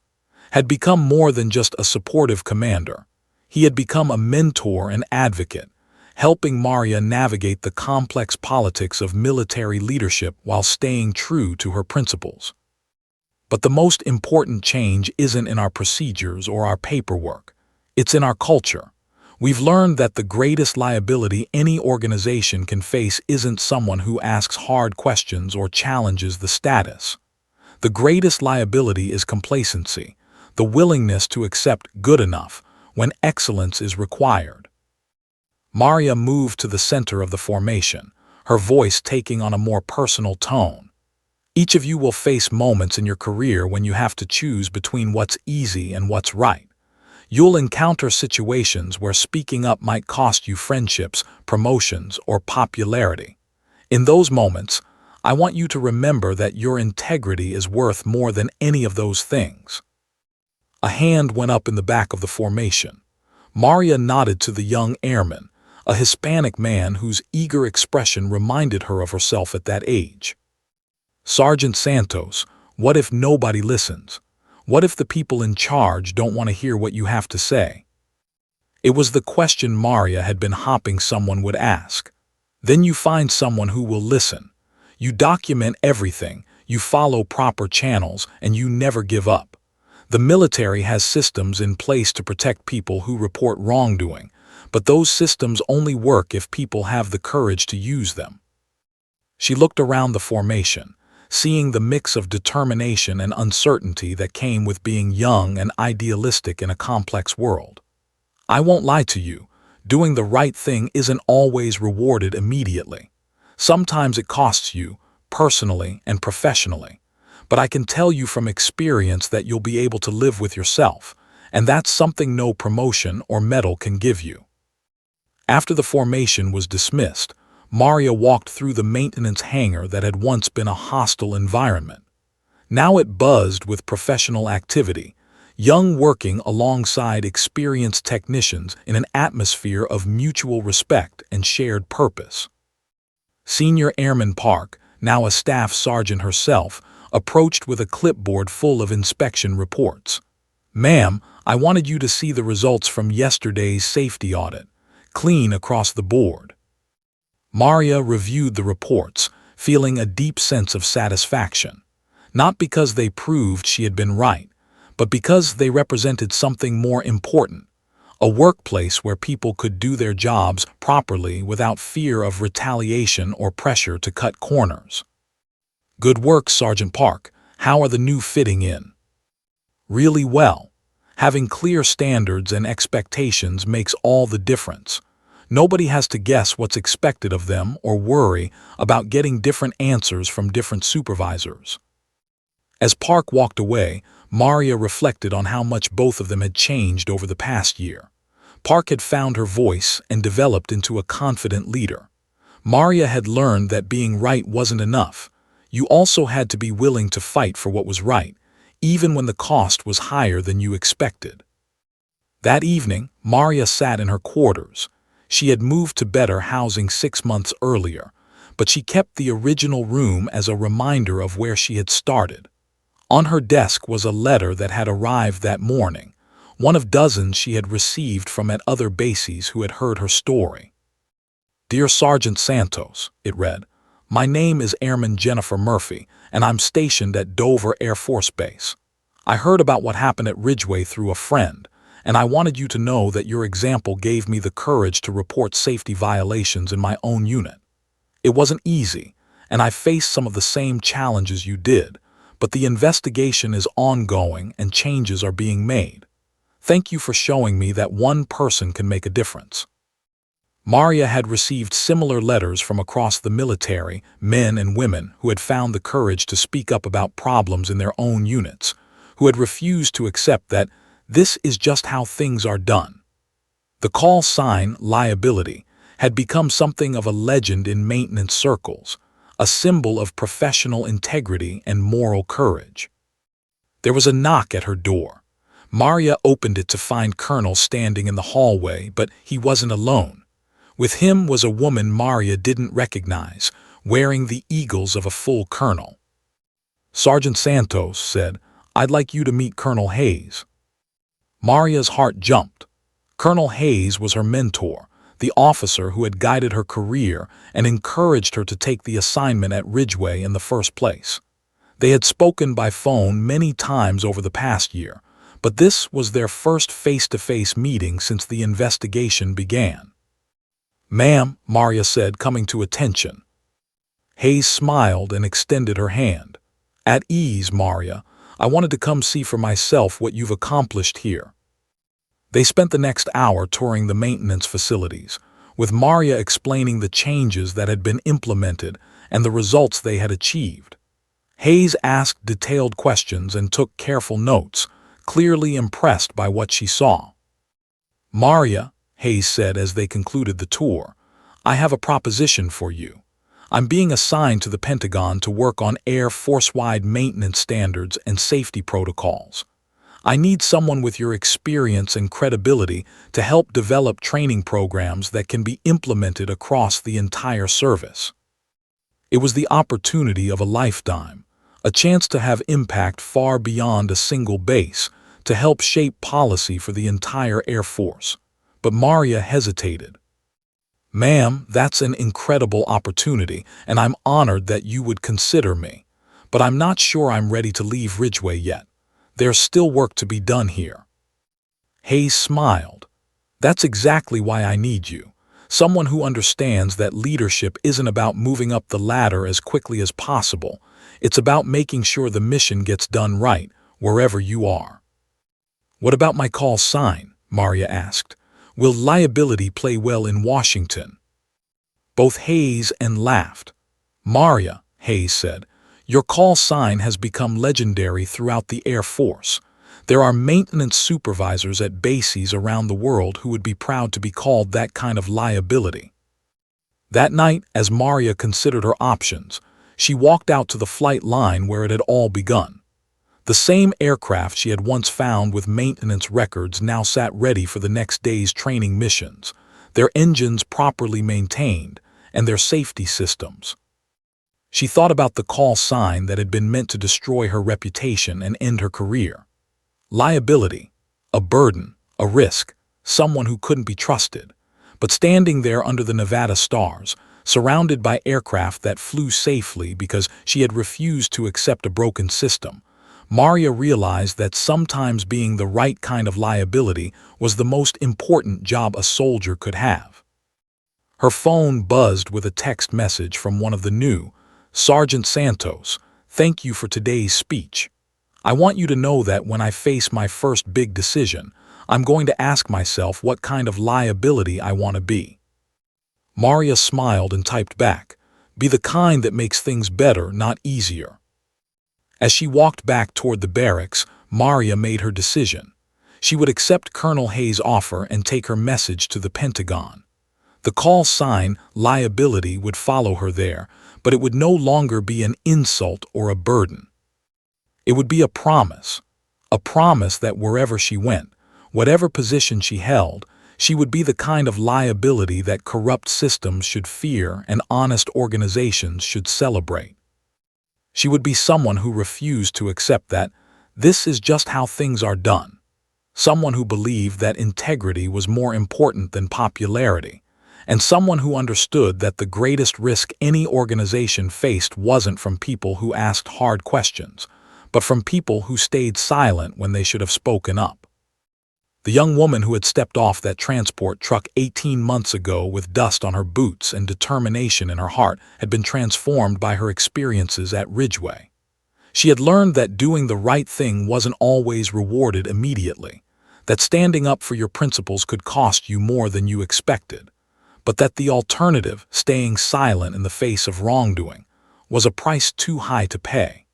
[SPEAKER 1] Had become more than just a supportive commander. He had become a mentor and advocate, helping Maria navigate the complex politics of military leadership while staying true to her principles. But the most important change isn't in our procedures or our paperwork. It's in our culture. We've learned that the greatest liability any organization can face isn't someone who asks hard questions or challenges the status. The greatest liability is complacency, the willingness to accept good enough when excellence is required. Maria moved to the center of the formation, her voice taking on a more personal tone. "Each of you will face moments in your career when you have to choose between what's easy and what's right. You'll encounter situations where speaking up might cost you friendships, promotions, or popularity. In those moments, I want you to remember that your integrity is worth more than any of those things." A hand went up in the back of the formation. Maria nodded to the young airman, a Hispanic man whose eager expression reminded her of herself at that age. "Sergeant Santos, what if nobody listens? What if the people in charge don't want to hear what you have to say?" It was the question Maria had been hoping someone would ask. Then you find someone who will listen. You document everything, you follow proper channels, and you never give up. The military has systems in place to protect people who report wrongdoing, but those systems only work if people have the courage to use them. She looked around the formation, seeing the mix of determination and uncertainty that came with being young and idealistic in a complex world. "I won't lie to you, doing the right thing isn't always rewarded immediately. Sometimes it costs you, personally and professionally. But I can tell you from experience that you'll be able to live with yourself, and that's something no promotion or medal can give you." After the formation was dismissed, Maria walked through the maintenance hangar that had once been a hostile environment. Now it buzzed with professional activity, young working alongside experienced technicians in an atmosphere of mutual respect and shared purpose. Senior Airman Park, now a staff sergeant herself, approached with a clipboard full of inspection reports. "Ma'am, I wanted you to see the results from yesterday's safety audit. Clean across the board." Maria reviewed the reports, feeling a deep sense of satisfaction. Not because they proved she had been right, but because they represented something more important, a workplace where people could do their jobs properly without fear of retaliation or pressure to cut corners. "Good work, Sergeant Park. How are the new fitting in?" "Really well. Having clear standards and expectations makes all the difference. Nobody has to guess what's expected of them or worry about getting different answers from different supervisors." As Park walked away, Maria reflected on how much both of them had changed over the past year. Park had found her voice and developed into a confident leader. Maria had learned that being right wasn't enough. You also had to be willing to fight for what was right, even when the cost was higher than you expected. That evening, Maria sat in her quarters. She had moved to better housing 6 months earlier, but she kept the original room as a reminder of where she had started. On her desk was a letter that had arrived that morning, one of dozens she had received from at other bases who had heard her story. "Dear Sergeant Santos," it read, "my name is Airman Jennifer Murphy, and I'm stationed at Dover Air Force Base. I heard about what happened at Ridgeway through a friend, and I wanted you to know that your example gave me the courage to report safety violations in my own unit. It wasn't easy, and I faced some of the same challenges you did, but the investigation is ongoing and changes are being made. Thank you for showing me that one person can make a difference." Maria had received similar letters from across the military, men and women who had found the courage to speak up about problems in their own units, who had refused to accept that this is just how things are done. The call sign, liability, had become something of a legend in maintenance circles, a symbol of professional integrity and moral courage. There was a knock at her door. Maria opened it to find Colonel standing in the hallway, but he wasn't alone. With him was a woman Maria didn't recognize, wearing the eagles of a full colonel. "Sergeant Santos said, I'd like you to meet Colonel Hayes." Maria's heart jumped. Colonel Hayes was her mentor, the officer who had guided her career and encouraged her to take the assignment at Ridgeway in the first place. They had spoken by phone many times over the past year, but this was their first face-to-face meeting since the investigation began. "Ma'am," Maria said, coming to attention. Hayes smiled and extended her hand. "At ease, Maria. I wanted to come see for myself what you've accomplished here." They spent the next hour touring the maintenance facilities, with Maria explaining the changes that had been implemented and the results they had achieved. Hayes asked detailed questions and took careful notes, clearly impressed by what she saw. "Maria," Hayes said as they concluded the tour, "I have a proposition for you. I'm being assigned to the Pentagon to work on Air Force-wide maintenance standards and safety protocols. I need someone with your experience and credibility to help develop training programs that can be implemented across the entire service. It was the opportunity of a lifetime, a chance to have impact far beyond a single base, to help shape policy for the entire Air Force. But Maria hesitated. "Ma'am, that's an incredible opportunity, and I'm honored that you would consider me. But I'm not sure I'm ready to leave Ridgeway yet. There's still work to be done here." Hayes smiled. "That's exactly why I need you. Someone who understands that leadership isn't about moving up the ladder as quickly as possible. It's about making sure the mission gets done right, wherever you are." "What about my call sign?" Maria asked. "Will liability play well in Washington?" Both Hayes and laughed. "Maria," Hayes said, "your call sign has become legendary throughout the Air Force. There are maintenance supervisors at bases around the world who would be proud to be called that kind of liability." That night, as Maria considered her options, she walked out to the flight line where it had all begun. The same aircraft she had once found with maintenance records now sat ready for the next day's training missions, their engines properly maintained, and their safety systems. She thought about the call sign that had been meant to destroy her reputation and end her career. Liability, a burden, a risk, someone who couldn't be trusted. But standing there under the Nevada stars, surrounded by aircraft that flew safely because she had refused to accept a broken system, Maria realized that sometimes being the right kind of liability was the most important job a soldier could have. Her phone buzzed with a text message from one of the new, "Sergeant Santos, thank you for today's speech. I want you to know that when I face my first big decision, I'm going to ask myself what kind of liability I want to be." Maria smiled and typed back, "Be the kind that makes things better, not easier." As she walked back toward the barracks, Maria made her decision. She would accept Colonel Hayes' offer and take her message to the Pentagon. The call sign, liability, would follow her there, but it would no longer be an insult or a burden. It would be a promise that wherever she went, whatever position she held, she would be the kind of liability that corrupt systems should fear and honest organizations should celebrate. She would be someone who refused to accept that this is just how things are done. Someone who believed that integrity was more important than popularity, and someone who understood that the greatest risk any organization faced wasn't from people who asked hard questions, but from people who stayed silent when they should have spoken up. The young woman who had stepped off that transport truck 18 months ago with dust on her boots and determination in her heart had been transformed by her experiences at Ridgeway. She had learned that doing the right thing wasn't always rewarded immediately, that standing up for your principles could cost you more than you expected, but that the alternative, staying silent in the face of wrongdoing, was a price too high to pay.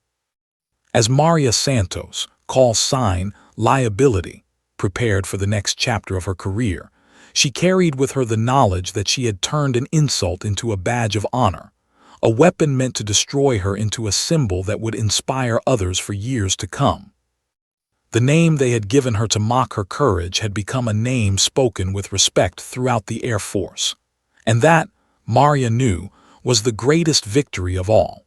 [SPEAKER 1] As Maria Santos, call sign, liability, prepared for the next chapter of her career, she carried with her the knowledge that she had turned an insult into a badge of honor, a weapon meant to destroy her into a symbol that would inspire others for years to come. The name they had given her to mock her courage had become a name spoken with respect throughout the Air Force. And that, Maria knew, was the greatest victory of all.